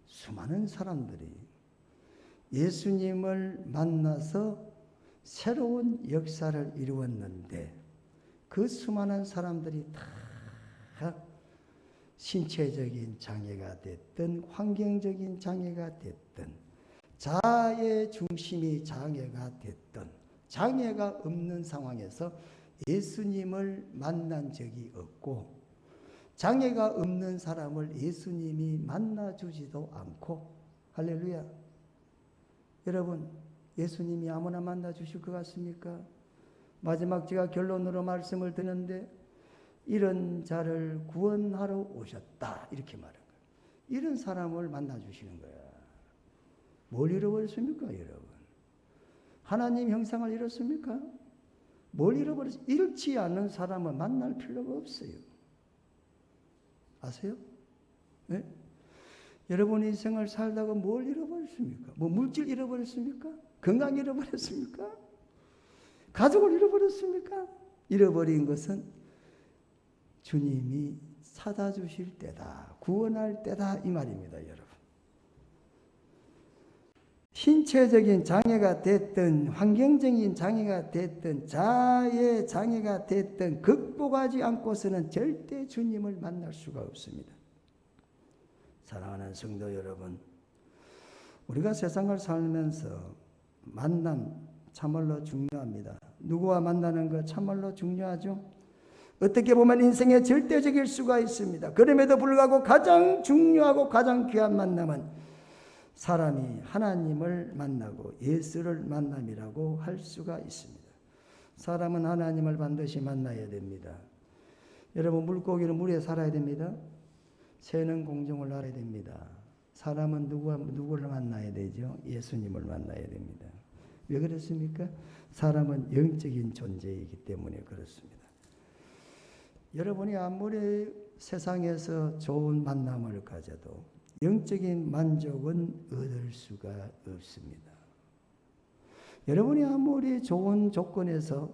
수많은 사람들이 예수님을 만나서 새로운 역사를 이루었는데 그 수많은 사람들이 다 신체적인 장애가 됐든 환경적인 장애가 됐든 자아의 중심이 장애가 됐던 장애가 없는 상황에서 예수님을 만난 적이 없고 장애가 없는 사람을 예수님이 만나주지도 않고 할렐루야. 여러분 예수님이 아무나 만나주실 것 같습니까? 마지막 제가 결론으로 말씀을 드는데 이런 자를 구원하러 오셨다 이렇게 말한 거예요. 이런 사람을 만나주시는 거예요. 뭘 잃어버렸습니까, 여러분? 하나님 형상을 잃었습니까? 뭘 잃어버렸어요? 잃지 않는 사람은 만날 필요가 없어요. 아세요? 네? 여러분 인생을 살다가 뭘 잃어버렸습니까? 뭐 물질 잃어버렸습니까? 건강 잃어버렸습니까? 가족을 잃어버렸습니까? 잃어버린 것은 주님이 찾아주실 때다, 구원할 때다 이 말입니다, 여러분. 신체적인 장애가 됐든 환경적인 장애가 됐든 자아의 장애가 됐든 극복하지 않고서는 절대 주님을 만날 수가 없습니다. 사랑하는 성도 여러분, 우리가 세상을 살면서 만남 참말로 중요합니다. 누구와 만나는 것 참말로 중요하죠. 어떻게 보면 인생의 절대적일 수가 있습니다. 그럼에도 불구하고 가장 중요하고 가장 귀한 만남은 사람이 하나님을 만나고 예수를 만남이라고 할 수가 있습니다. 사람은 하나님을 반드시 만나야 됩니다. 여러분 물고기는 물에 살아야 됩니다. 새는 공중을 날아야 됩니다. 사람은 누구를 만나야 되죠? 예수님을 만나야 됩니다. 왜 그렇습니까? 사람은 영적인 존재이기 때문에 그렇습니다. 여러분이 아무리 세상에서 좋은 만남을 가져도 영적인 만족은 얻을 수가 없습니다. 여러분이 아무리 좋은 조건에서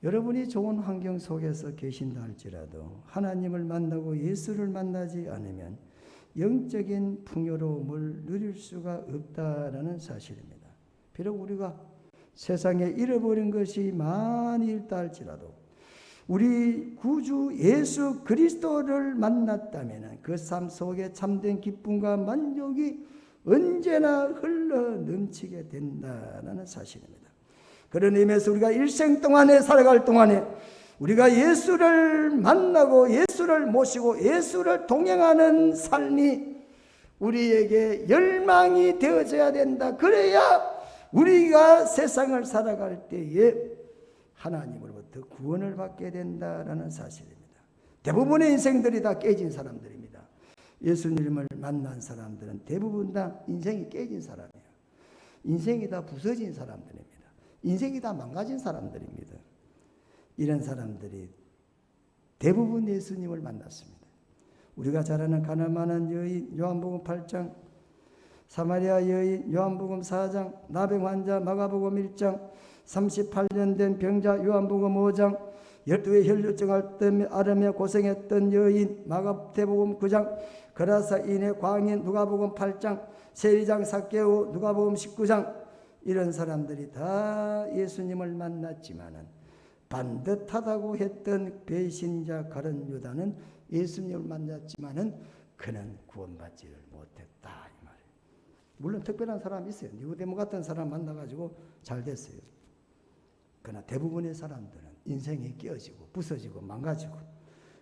여러분이 좋은 환경 속에서 계신다 할지라도 하나님을 만나고 예수를 만나지 않으면 영적인 풍요로움을 누릴 수가 없다라는 사실입니다. 비록 우리가 세상에 잃어버린 것이 많이 있다 할지라도 우리 구주 예수 그리스도를 만났다면 그 삶 속에 참된 기쁨과 만족이 언제나 흘러 넘치게 된다는 사실입니다. 그런 의미에서 우리가 일생 동안에 살아갈 동안에 우리가 예수를 만나고 예수를 모시고 예수를 동행하는 삶이 우리에게 열망이 되어져야 된다. 그래야 우리가 세상을 살아갈 때에 하나님으로부터 구원을 받게 된다라는 사실입니다. 대부분의 인생들이 다 깨진 사람들입니다. 예수님을 만난 사람들은 대부분 다 인생이 깨진 사람이에요. 인생이 다 부서진 사람들입니다. 인생이 다 망가진 사람들입니다. 이런 사람들이 대부분 예수님을 만났습니다. 우리가 잘 아는 가나안한 여인 요한복음 8장, 사마리아 여인 요한복음 4장, 나병 환자 마가복음 1장, 38년 된 병자 요한복음 5장, 12의 혈류증 앓으며 고생했던 여인 마가복음 9장, 거라사인의 광인 누가복음 8장, 세리장 삭개오 누가복음 19장, 이런 사람들이 다 예수님을 만났지만은 반듯하다고 했던 배신자 가룟 유다는 예수님을 만났지만은 그는 구원받지를 못했다 이 말이에요. 물론 특별한 사람이 있어요. 니고데모 같은 사람 만나가지고 잘 됐어요. 그러나 대부분의 사람들은 인생이 깨어지고 부서지고 망가지고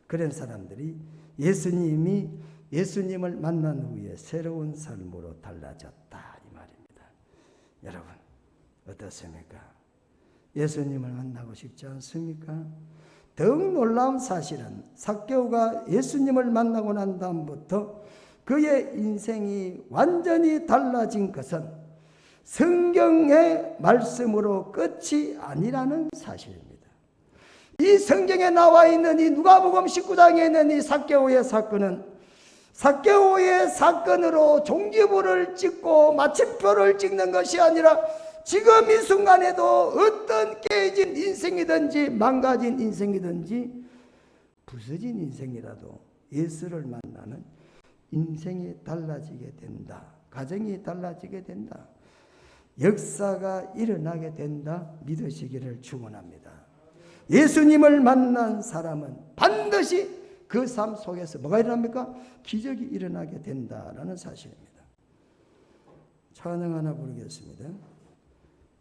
그런 사람들이 예수님을 만난 후에 새로운 삶으로 달라졌다 이 말입니다. 여러분 어떻습니까? 예수님을 만나고 싶지 않습니까? 더욱 놀라운 사실은 삭개오가 예수님을 만나고 난 다음부터 그의 인생이 완전히 달라진 것은 성경의 말씀으로 끝이 아니라는 사실입니다. 이 성경에 나와 있는 이 누가복음 19장에 있는 이 삭개오의 사건은 삭개오의 사건으로 종지부를 찍고 마침표를 찍는 것이 아니라 지금 이 순간에도 어떤 깨진 인생이든지 망가진 인생이든지 부서진 인생이라도 예수를 만나는 인생이 달라지게 된다. 가정이 달라지게 된다. 역사가 일어나게 된다. 믿으시기를 축원합니다. 예수님을 만난 사람은 반드시 그 삶 속에서 뭐가 일어납니까? 기적이 일어나게 된다라는 사실입니다. 찬양 하나 부르겠습니다.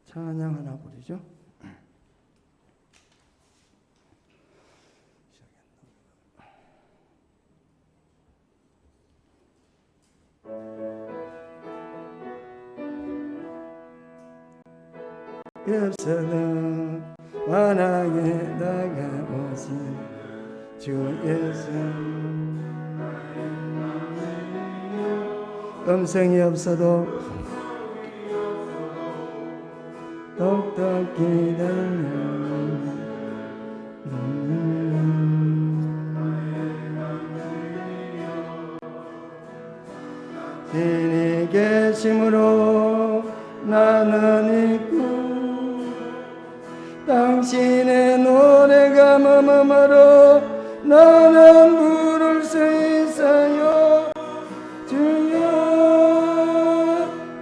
찬양 하나 부르죠. 없어도 환하게 다가오신 주 예수, 음성이 없어도 똑똑히 달려 신이 계심으로 나는 있고 당신의 노래가 머무르 나는 부를 수 있어요. 주여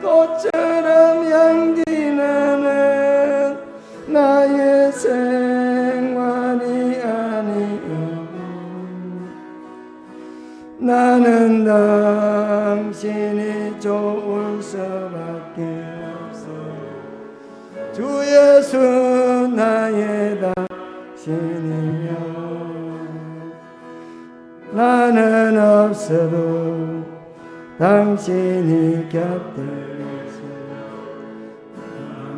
꽃처럼 향기 나는 나의 생활이 아니오. 나는 당신이 좋을 수밖에 없어. 주 예수 나의 당신이여. 나는 없어도 당신이 곁에 있어.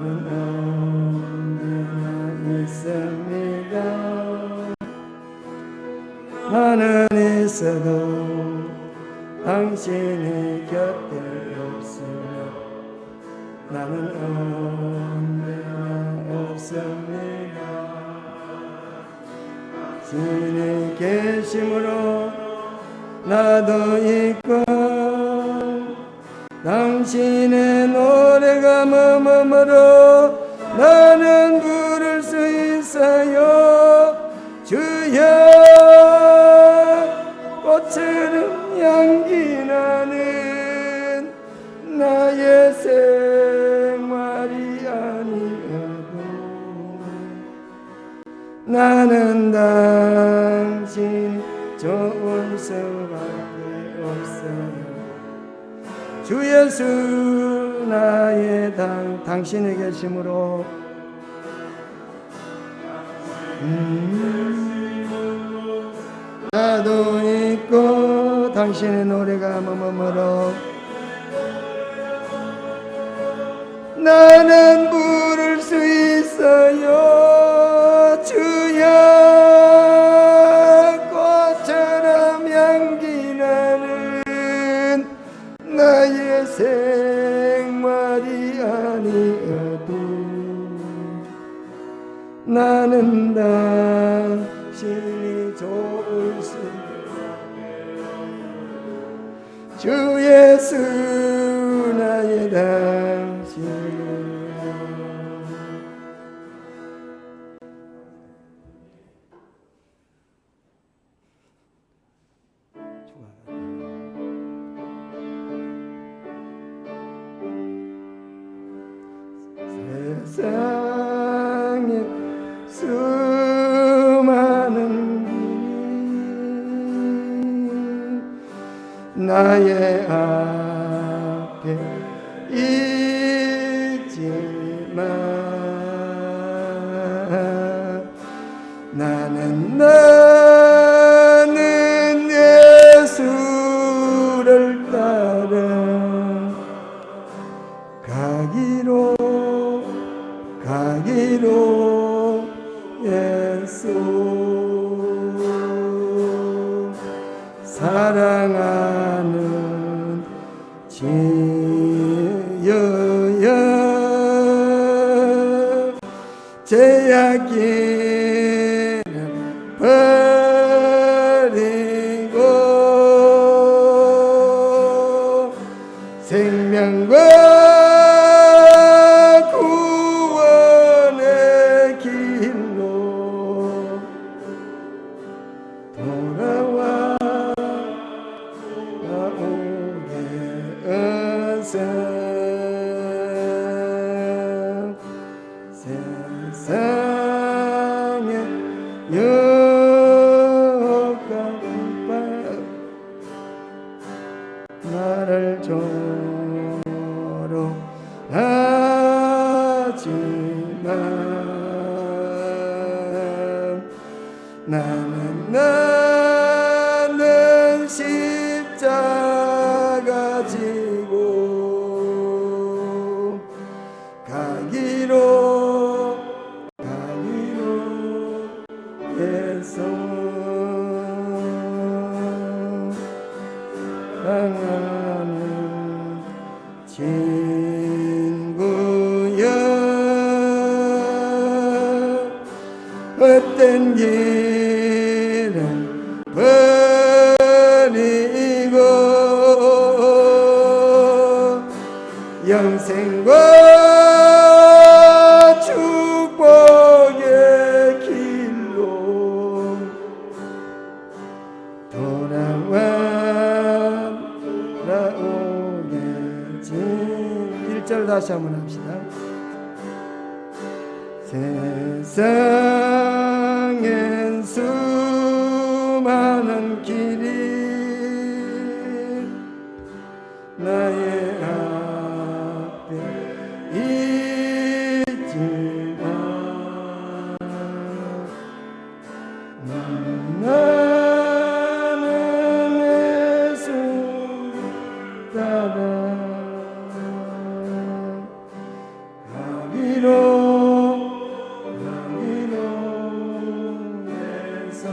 나는 언제나 있습니다. 나는 있어도 당신이 곁에 없으며 나는 언제나 없습니다. 신이 계심으로 나도 있고 당신의 노래가 머무르 나는 부를 수 있어요. 주여 꽃처럼 향기 나는 나의 생활이 아니어도 나는 당신 좋을 수밖에 없어요. 주 예수 나의 당신의 계심으로 나도 있고 당신의 노래가 머무르 나는 부를 수 있어요. 주여 꽃처럼 향기 나는 당신이 좋으시 주 예수 나의 당신 세상에 수많은 길이 나의 앞에 있지만 나는 예수를 따라 가기로 예수 사랑하는 지여여 제약기는 버리고 생명과 세상에 여가봐 나를 조롱하지만 나는 십자가 지고 가기로 예수 사랑하는 친구여 헛된 길은 버리고 영생과 축복의 길로 돌아오겠지. 1절 다시 한번 합시다. 세상엔 수많은 길이 나의 앞에 있지만 나는 예수 따라 가기로 예수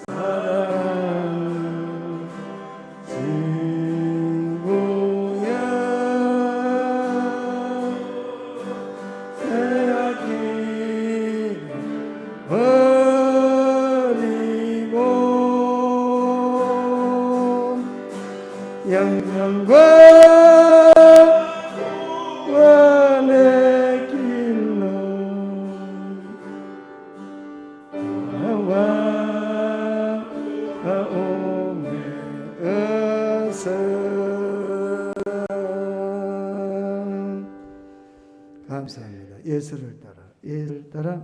사랑하는 친구야 새약기를 버리고 영광과 원의 길로 돌아와오면서 감사합니다. 예수를 따라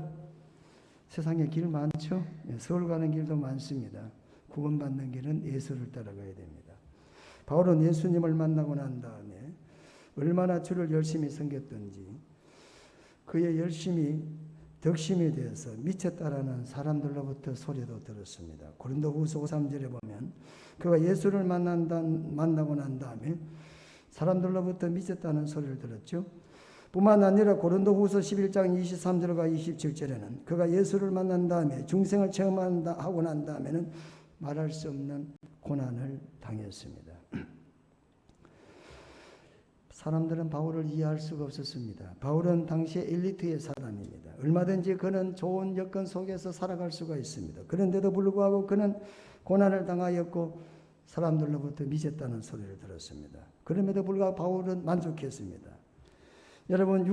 세상에 길 많죠. 서울 가는 길도 많습니다. 구원받는 길은 예수를 따라가야 됩니다. 바울은 예수님을 만나고 난 다음에 얼마나 주를 열심히 섬겼던지 그의 열심이 덕심이 되어서 미쳤다라는 사람들로부터 소리도 들었습니다. 고린도후서 5:3절에 보면 그가 예수를 만나고 난 다음에 사람들로부터 미쳤다는 소리를 들었죠. 뿐만 아니라 고린도후서 11장 23절과 27절에는 그가 예수를 만난 다음에 중생을 체험하고 난 다음에는 말할 수 없는 고난을 당했습니다. 사람들은 바울을 이해할 수가 없었습니다. 바울은 당시의 엘리트의 사람입니다. 얼마든지 그는 좋은 여건 속에서 살아갈 수가 있습니다. 그런데도 불구하고 그는 고난을 당하였고 사람들로부터 미쳤다는 소리를 들었습니다. 그럼에도 불구하고 바울은 만족했습니다. 여러분,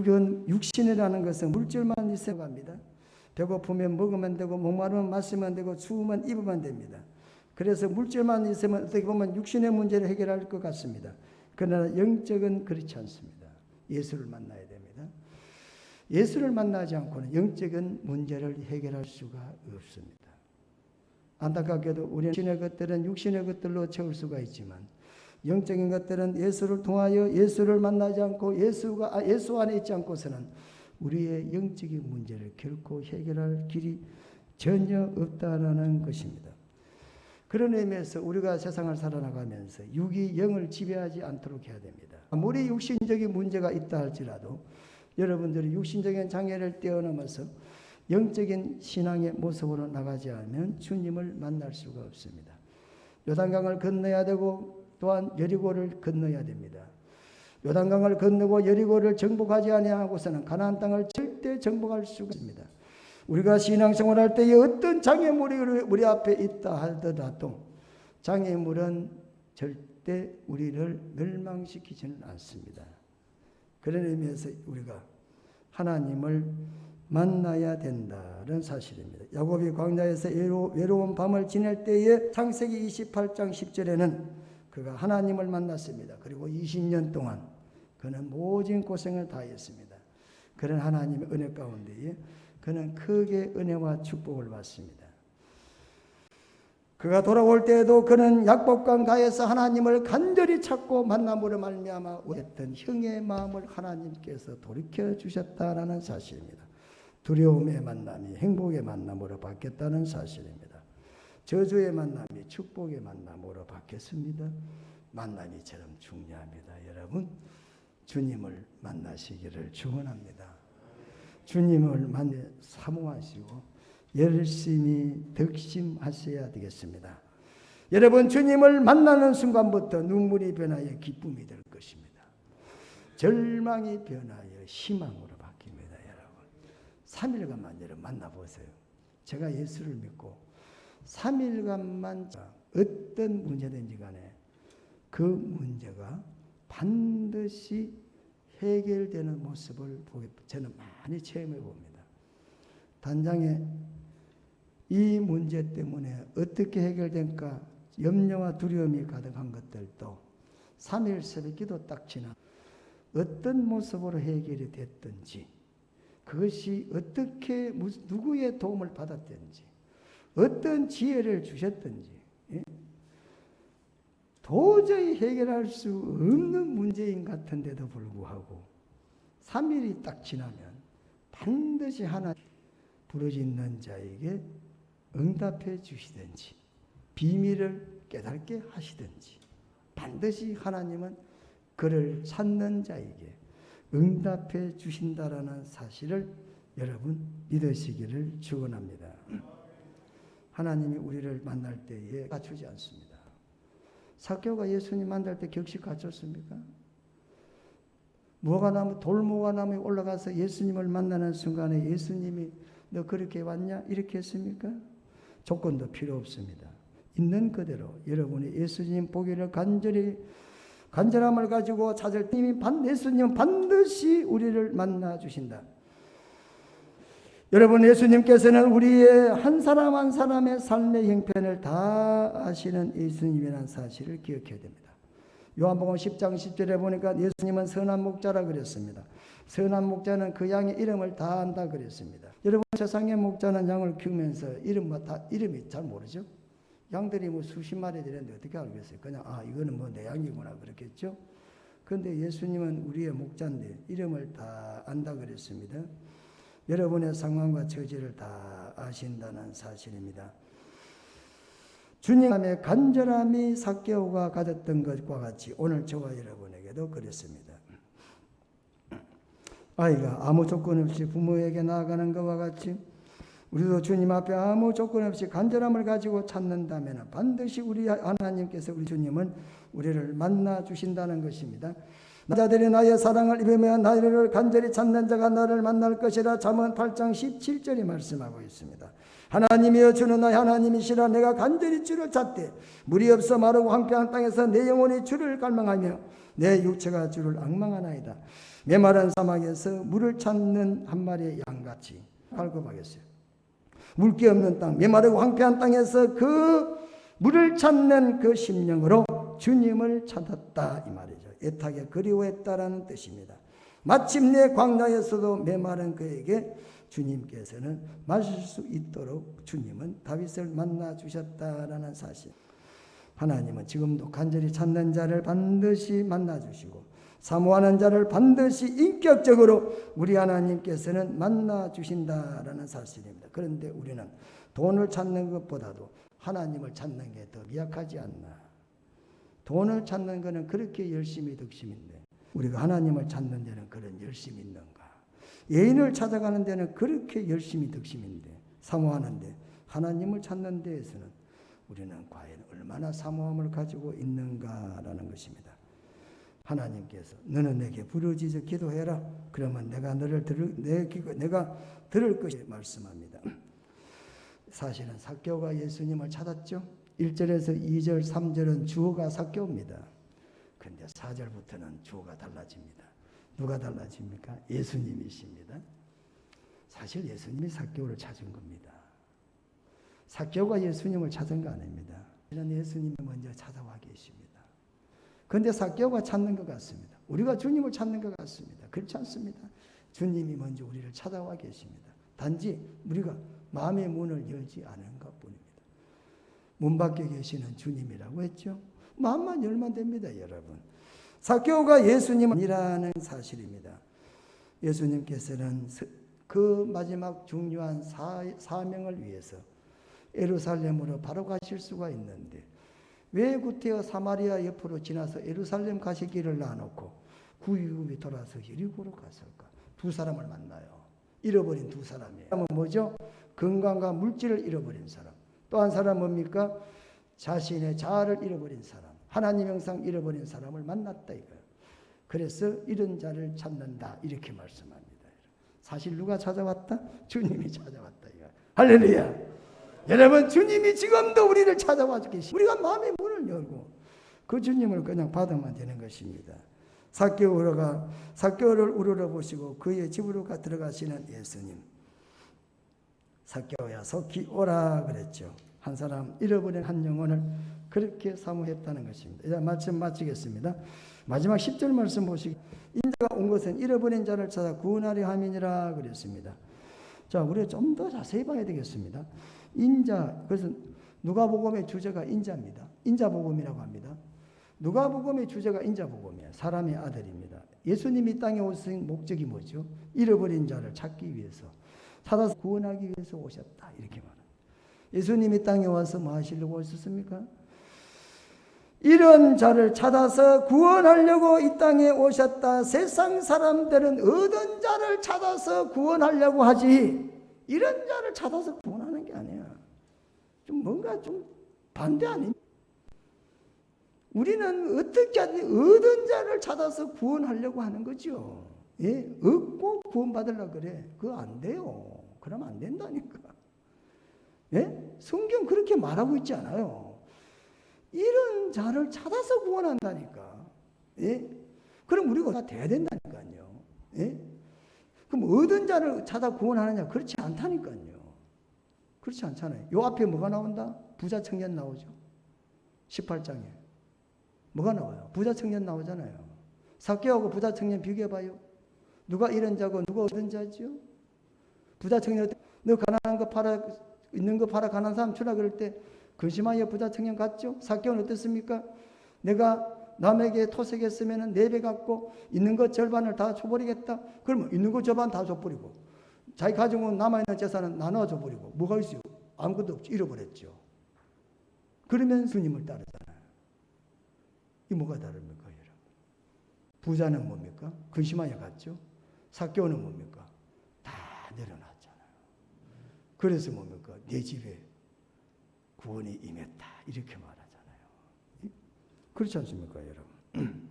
육신이라는 것은 물질만 있어야 합니다. 배고프면 먹으면 되고 목마르면 마시면 되고 추우면 입으면 됩니다. 그래서 물질만 있으면 어떻게 보면 육신의 문제를 해결할 것 같습니다. 그러나 영적은 그렇지 않습니다. 예수를 만나야 됩니다. 예수를 만나지 않고는 영적인 문제를 해결할 수가 없습니다. 안타깝게도 우리는 육신의 것들은 육신의 것들로 채울 수가 있지만 영적인 것들은 예수를 통하여 예수를 만나지 않고 예수 안에 있지 않고서는 우리의 영적인 문제를 결코 해결할 길이 전혀 없다는 것입니다. 그런 의미에서 우리가 세상을 살아나가면서 육이 영을 지배하지 않도록 해야 됩니다. 아무리 육신적인 문제가 있다 할지라도 여러분들이 육신적인 장애를 뛰어넘어서 영적인 신앙의 모습으로 나가지 않으면 주님을 만날 수가 없습니다. 요단강을 건너야 되고 또한 여리고를 건너야 됩니다. 요단강을 건너고 여리고를 정복하지 아니하고서는 가나안 땅을 절대 정복할 수가 없습니다. 우리가 신앙생활할 때에 어떤 장애물이 우리 앞에 있다 하더라도 장애물은 절대 우리를 멸망시키지는 않습니다. 그런 의미에서 우리가 하나님을 만나야 된다는 사실입니다. 야곱이 광야에서 외로운 밤을 지낼 때에 창세기 28장 10절에는 그가 하나님을 만났습니다. 그리고 20년 동안 그는 모진 고생을 다했습니다. 그런 하나님의 은혜 가운데에 그는 크게 은혜와 축복을 받습니다. 그가 돌아올 때에도 그는 약복강 가에서 하나님을 간절히 찾고 만남으로 말미암아 오랬던 형의 마음을 하나님께서 돌이켜 주셨다라는 사실입니다. 두려움의 만남이 행복의 만남으로 바뀌었다는 사실입니다. 저주의 만남이 축복의 만남으로 바뀌었습니다. 만남이 참 중요합니다. 여러분, 주님을 만나시기를 축원합니다. 주님을 만나 사모하시고 열심히 득심하셔야 되겠습니다. 여러분, 주님을 만나는 순간부터 눈물이 변하여 기쁨이 될 것입니다. 절망이 변하여 희망으로 바뀝니다. 여러분, 3일간만 여러분 만나보세요. 제가 예수를 믿고 3일간만 어떤 문제든지 간에 그 문제가 반드시 해결되는 모습을 저는 많이 체험해 봅니다. 단장에 이 문제 때문에 어떻게 해결될까 염려와 두려움이 가득한 것들도 3일 새벽 기도 딱 지나 어떤 모습으로 해결이 됐든지 그것이 어떻게 누구의 도움을 받았든지 어떤 지혜를 주셨든지 도저히 해결할 수 없는 문제인 같은데도 불구하고 3일이 딱 지나면 반드시 하나님 부르짖는 자에게 응답해 주시든지 비밀을 깨닫게 하시든지 반드시 하나님은 그를 찾는 자에게 응답해 주신다라는 사실을 여러분 믿으시기를 축원합니다. 하나님이 우리를 만날 때에 갖추지 않습니다. 삭개오가 예수님 만날 때 격식 갖췄습니까? 돌무화과 나무에 올라가서 예수님을 만나는 순간에 예수님이 너 그렇게 왔냐? 이렇게 했습니까? 조건도 필요 없습니다. 있는 그대로 여러분이 예수님 보기를 간절함을 가지고 찾을 때 예수님은 반드시 우리를 만나 주신다. 여러분, 예수님께서는 우리의 한 사람 한 사람의 삶의 형편을 다 아시는 예수님이라는 사실을 기억해야 됩니다. 요한복음 10장 10절에 보니까 예수님은 선한 목자라 그랬습니다. 선한 목자는 그 양의 이름을 다 안다 그랬습니다. 여러분, 세상의 목자는 양을 키우면서 이름이 잘 모르죠? 양들이 뭐 수십 마리 되는데 어떻게 알겠어요? 그냥 이거는 뭐 내 양이구나 그렇겠죠? 그런데 예수님은 우리의 목자인데 이름을 다 안다 그랬습니다. 여러분의 상황과 처지를 다 아신다는 사실입니다. 주님의 간절함이 삭개오가 가졌던 것과 같이 오늘 저와 여러분에게도 그렇습니다. 아이가 아무 조건 없이 부모에게 나아가는 것과 같이 우리도 주님 앞에 아무 조건 없이 간절함을 가지고 찾는다면 반드시 우리 하나님께서 우리 주님은 우리를 만나 주신다는 것입니다. 자들이 나의 사랑을 입으며 나를 간절히 찾는 자가 나를 만날 것이라. 잠언 8장 17절이 말씀하고 있습니다. 하나님이여 주는 나의 하나님이시라. 내가 간절히 주를 찾되 물이 없어 마르고 황폐한 땅에서 내 영혼이 주를 갈망하며 내 육체가 주를 앙망하나이다. 메마른 사막에서 물을 찾는 한 마리의 양같이 갈급하겠어요. 물기 없는 땅, 메마르고 황폐한 땅에서 그 물을 찾는 그 심령으로 주님을 찾았다 이 말이죠. 애타게 그리워했다라는 뜻입니다. 마침내 광야에서도 메마른 그에게 주님께서는 마실 수 있도록 주님은 다윗을 만나 주셨다라는 사실. 하나님은 지금도 간절히 찾는 자를 반드시 만나 주시고 사모하는 자를 반드시 인격적으로 우리 하나님께서는 만나 주신다라는 사실입니다. 그런데 우리는 돈을 찾는 것보다도 하나님을 찾는 게 더 미약하지 않나. 돈을 찾는 것은 그렇게 열심히 득심인데 우리가 하나님을 찾는 데는 그런 열심이 있는가. 예인을 찾아가는 데는 그렇게 열심히 득심인데 사모하는데 하나님을 찾는 데에서는 우리는 과연 얼마나 사모함을 가지고 있는가라는 것입니다. 하나님께서 너는 내게 부르짖어 기도해라. 그러면 내가 너를 내가 들을 것이 말씀합니다. 사실은 삭개오가 예수님을 찾았죠. 1절에서 2절, 3절은 주어가 삭개오입니다. 그런데 4절부터는 주어가 달라집니다. 누가 달라집니까? 예수님이십니다. 사실 예수님이 삭개오를 찾은 겁니다. 삭개오가 예수님을 찾은 거 아닙니다. 이런 예수님이 먼저 찾아와 계십니다. 그런데 삭개오가 찾는 것 같습니다. 우리가 주님을 찾는 것 같습니다. 그렇지 않습니다. 주님이 먼저 우리를 찾아와 계십니다. 단지 우리가 마음의 문을 열지 않은 것뿐입니다. 문 밖에 계시는 주님이라고 했죠. 마음만 열면 됩니다, 여러분. 삭개오가 예수님이라는 사실입니다. 예수님께서는 그 마지막 중요한 사명을 위해서 예루살렘으로 바로 가실 수가 있는데 왜 구태여 사마리아 옆으로 지나서 예루살렘 가실 길을 놔놓고 구유굽이 돌아서 여리고로 갔을까? 두 사람을 만나요. 잃어버린 두 사람이에요. 사람은 뭐죠? 건강과 물질을 잃어버린 사람. 또 한 사람 뭡니까? 자신의 자아를 잃어버린 사람. 하나님 형상 잃어버린 사람을 만났다 이거예요. 그래서 이런 자를 찾는다 이렇게 말씀합니다. 사실 누가 찾아왔다? 주님이 찾아왔다 이거예요. 할렐루야. 여러분 주님이 지금도 우리를 찾아와 계십니다. 우리가 마음의 문을 열고 그 주님을 그냥 받으면 되는 것입니다. 삭개오를 우러러 보시고 그의 집으로 들어가시는 예수님. 삭개오야 속히 오라 그랬죠. 한 사람 잃어버린 한 영혼을 그렇게 사모했다는 것입니다. 이제 말씀 마치겠습니다. 마지막 10절 말씀 보시기. 인자가 온 것은 잃어버린 자를 찾아 구원하려 함이니라 그랬습니다. 자, 우리가 좀 더 자세히 봐야 되겠습니다. 인자, 그래서 누가복음의 주제가 인자입니다. 인자복음이라고 합니다. 누가복음의 주제가 인자복음이에요. 사람의 아들입니다. 예수님이 땅에 오신 목적이 뭐죠? 잃어버린 자를 찾기 위해서, 찾아서 구원하기 위해서 오셨다 이렇게 말합니다. 예수님이 땅에 와서 뭐 하시려고 오셨습니까? 이런 자를 찾아서 구원하려고 이 땅에 오셨다. 세상 사람들은 얻은 자를 찾아서 구원하려고 하지 이런 자를 찾아서 구원하는 게 아니야. 좀 뭔가 좀 반대 아닙니까? 우리는 어떻게 하든지 얻은 자를 찾아서 구원하려고 하는 거죠. 예? 얻고 구원받으려고 그래. 그거 안 돼요. 그러면 안 된다니까. 예? 성경 그렇게 말하고 있지 않아요. 이런 자를 찾아서 구원한다니까. 예? 그럼 우리가 다 돼야 된다니까요. 예? 그럼 얻은 자를 찾아 구원하느냐? 그렇지 않다니까요. 그렇지 않잖아요. 요 앞에 뭐가 나온다? 부자 청년 나오죠. 18장에. 뭐가 나와요? 부자 청년 나오잖아요. 삭개오하고 부자 청년 비교해봐요. 누가 이런 자고 누가 얻은 자죠? 부자 청년, 너 가난한 거 팔아, 있는 거 팔아 가난한 사람 주라 그럴 때 근심하여 부자 청년 갔죠? 삭개오는 어떻습니까? 내가 남에게 토색했으면 4배 갖고 있는 것 절반을 다 줘버리겠다. 그러면 있는 것 절반 다 줘버리고 자기 가지고 남아있는 재산은 나눠줘 버리고 뭐가 있어요? 아무것도 없지. 잃어버렸죠. 그러면 주님을 따르잖아요. 이 뭐가 다릅니까, 여러분? 부자는 뭡니까? 근심하여 갔죠. 삭개오는 뭡니까? 다 내려놨잖아요. 그래서 뭡니까? 내 집에 구원이 임했다 이렇게 말하잖아요. 그렇지 않습니까, 여러분?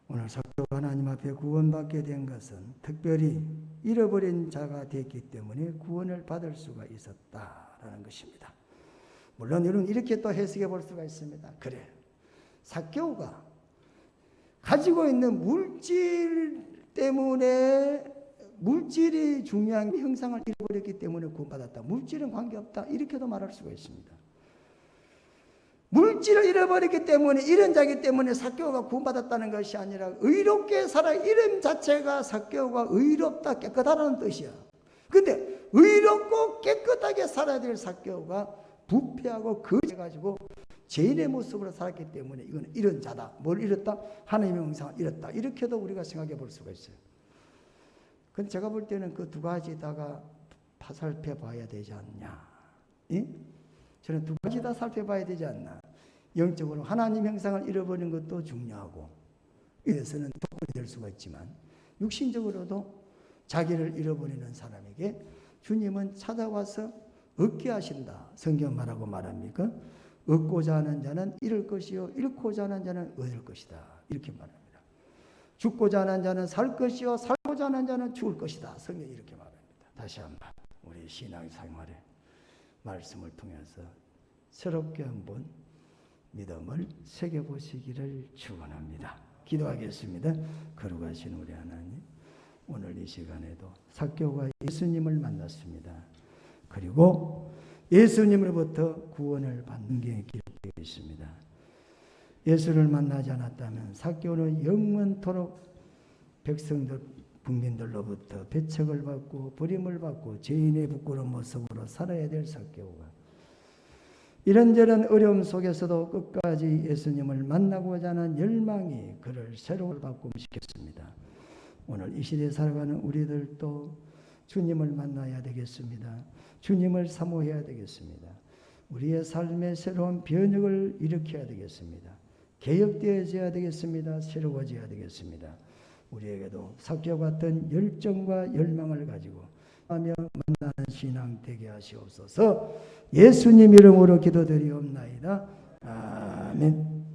오늘 삭개오가 하나님 앞에 구원받게 된 것은 특별히 잃어버린 자가 됐기 때문에 구원을 받을 수가 있었다라는 것입니다. 물론 여러분 이렇게 또 해석해 볼 수가 있습니다. 그래, 삭개오가 가지고 있는 물질 때문에 물질이 중요한 형상을 잃어버렸기 때문에 구원받았다. 물질은 관계없다. 이렇게도 말할 수가 있습니다. 물질을 잃어버렸기 때문에 이런 자기 때문에 삭개오가 구원받았다는 것이 아니라 의롭게 살아 이름 자체가 삭개오가 의롭다 깨끗하다는 뜻이야. 근데 의롭고 깨끗하게 살아야 될 삭개오가 부패하고 거짓해가지고 죄인의 모습으로 살았기 때문에 이건 이런 자다. 뭘 잃었다? 하나님의 형상을 잃었다. 이렇게도 우리가 생각해 볼 수가 있어요. 근데 제가 볼 때는 그 두 가지다가 살펴봐야 되지 않냐. 예? 저는 두 가지 다 살펴봐야 되지 않나. 영적으로 하나님 형상을 잃어버리는 것도 중요하고 이래서는 도움이 될 수가 있지만 육신적으로도 자기를 잃어버리는 사람에게 주님은 찾아와서 얻게 하신다. 성경 말하고 말합니까? 얻고자 하는 자는 잃을 것이요 잃고자 하는 자는 얻을 것이다. 이렇게 말합니다. 죽고자 하는 자는 살 것이요 살고자 하는 자는 죽을 것이다. 성경이 이렇게 말합니다. 다시 한번 우리 신앙생활에 말씀을 통해서 새롭게 한번 믿음을 새겨보시기를 축원합니다. 기도하겠습니다. 거룩하신 우리 하나님, 오늘 이 시간에도 삭개오가 예수님을 만났습니다. 그리고 예수님으로부터 구원을 받는 게 기록되어 있습니다. 예수를 만나지 않았다면 삭개오는 영원토록 백성들 국민들로부터 배척을 받고 버림을 받고 죄인의 부끄러운 모습으로 살아야 될 삭개오가 이런저런 어려움 속에서도 끝까지 예수님을 만나고자 하는 열망이 그를 새로운 바꿈시켰습니다. 오늘 이 시대에 살아가는 우리들도 주님을 만나야 되겠습니다. 주님을 사모해야 되겠습니다. 우리의 삶의 새로운 변혁을 일으켜야 되겠습니다. 개혁되어져야 되겠습니다. 새로워져야 되겠습니다. 우리에게도 삭개오 같은 열정과 열망을 가지고 하며 만나는 신앙 되게 하시옵소서. 예수님 이름으로 기도드리옵나이다. 아멘.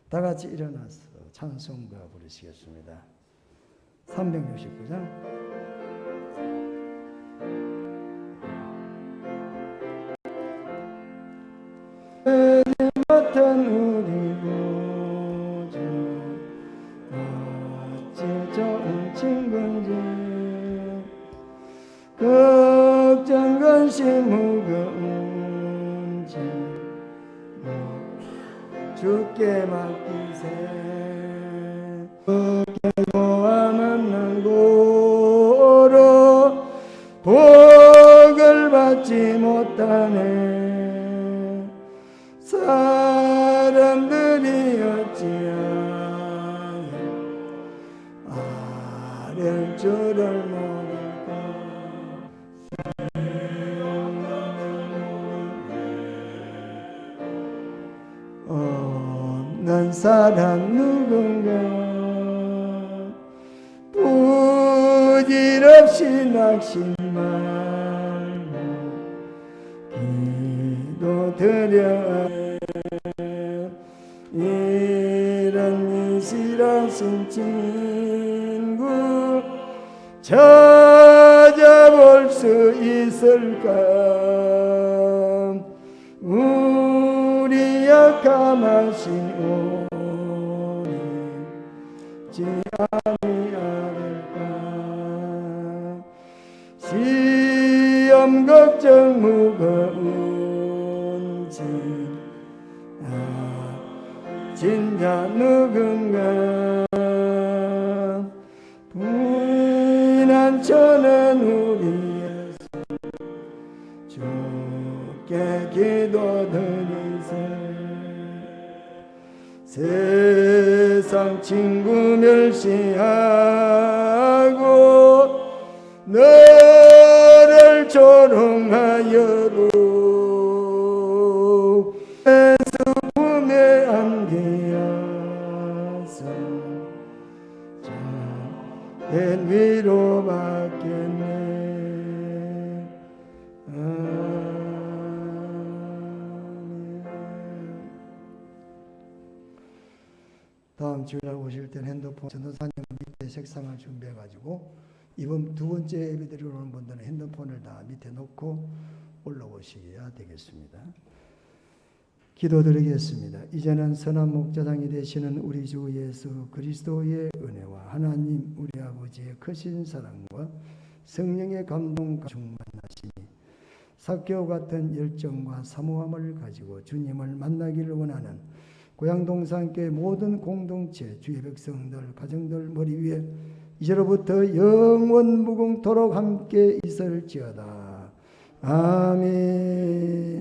다 같이 일어나서 찬송가 부르시겠습니다. 369장. 못한 우리 구주 어찌 좋은 친구인지 걱정 근심 무거운지 주께 맡기세. 깨고와 만난 고로 복을 받지 못하네. 사람들이 어찌하여 아랠 줄을 모를까. 없는 사람 누군가 부질없이 낙심 말고 기도드려. 이런 이실하신 친구 찾아볼 수 있을까. 우리 약함하신 오니 지아니 않을까. 시험 걱정 무거운지 진짜 누군가 부인한 저는 우리 예수 주께 기도드리세. 세상 친구 멸시하고 너를 조롱하여도 품에 안기어서 작은 위로 받겠네. 아멘. 다음 다음 주일날 오실 때는 핸드폰 전도사님 밑에 책상을 준비해 가지고 이번 두 번째 예배 드리러 오는 분들은 핸드폰을 다 밑에 놓고 올라오시어야 되겠습니다. 기도드리겠습니다. 이제는 선한 목자장이 되시는 우리 주 예수 그리스도의 은혜와 하나님 우리 아버지의 크신 사랑과 성령의 감동과 충만하시니 삭개와 같은 열정과 사모함을 가지고 주님을 만나기를 원하는 고향동산교회 모든 공동체 주의 백성들 가정들 머리 위에 이제로부터 영원 무궁토록 함께 있을지어다. 아멘.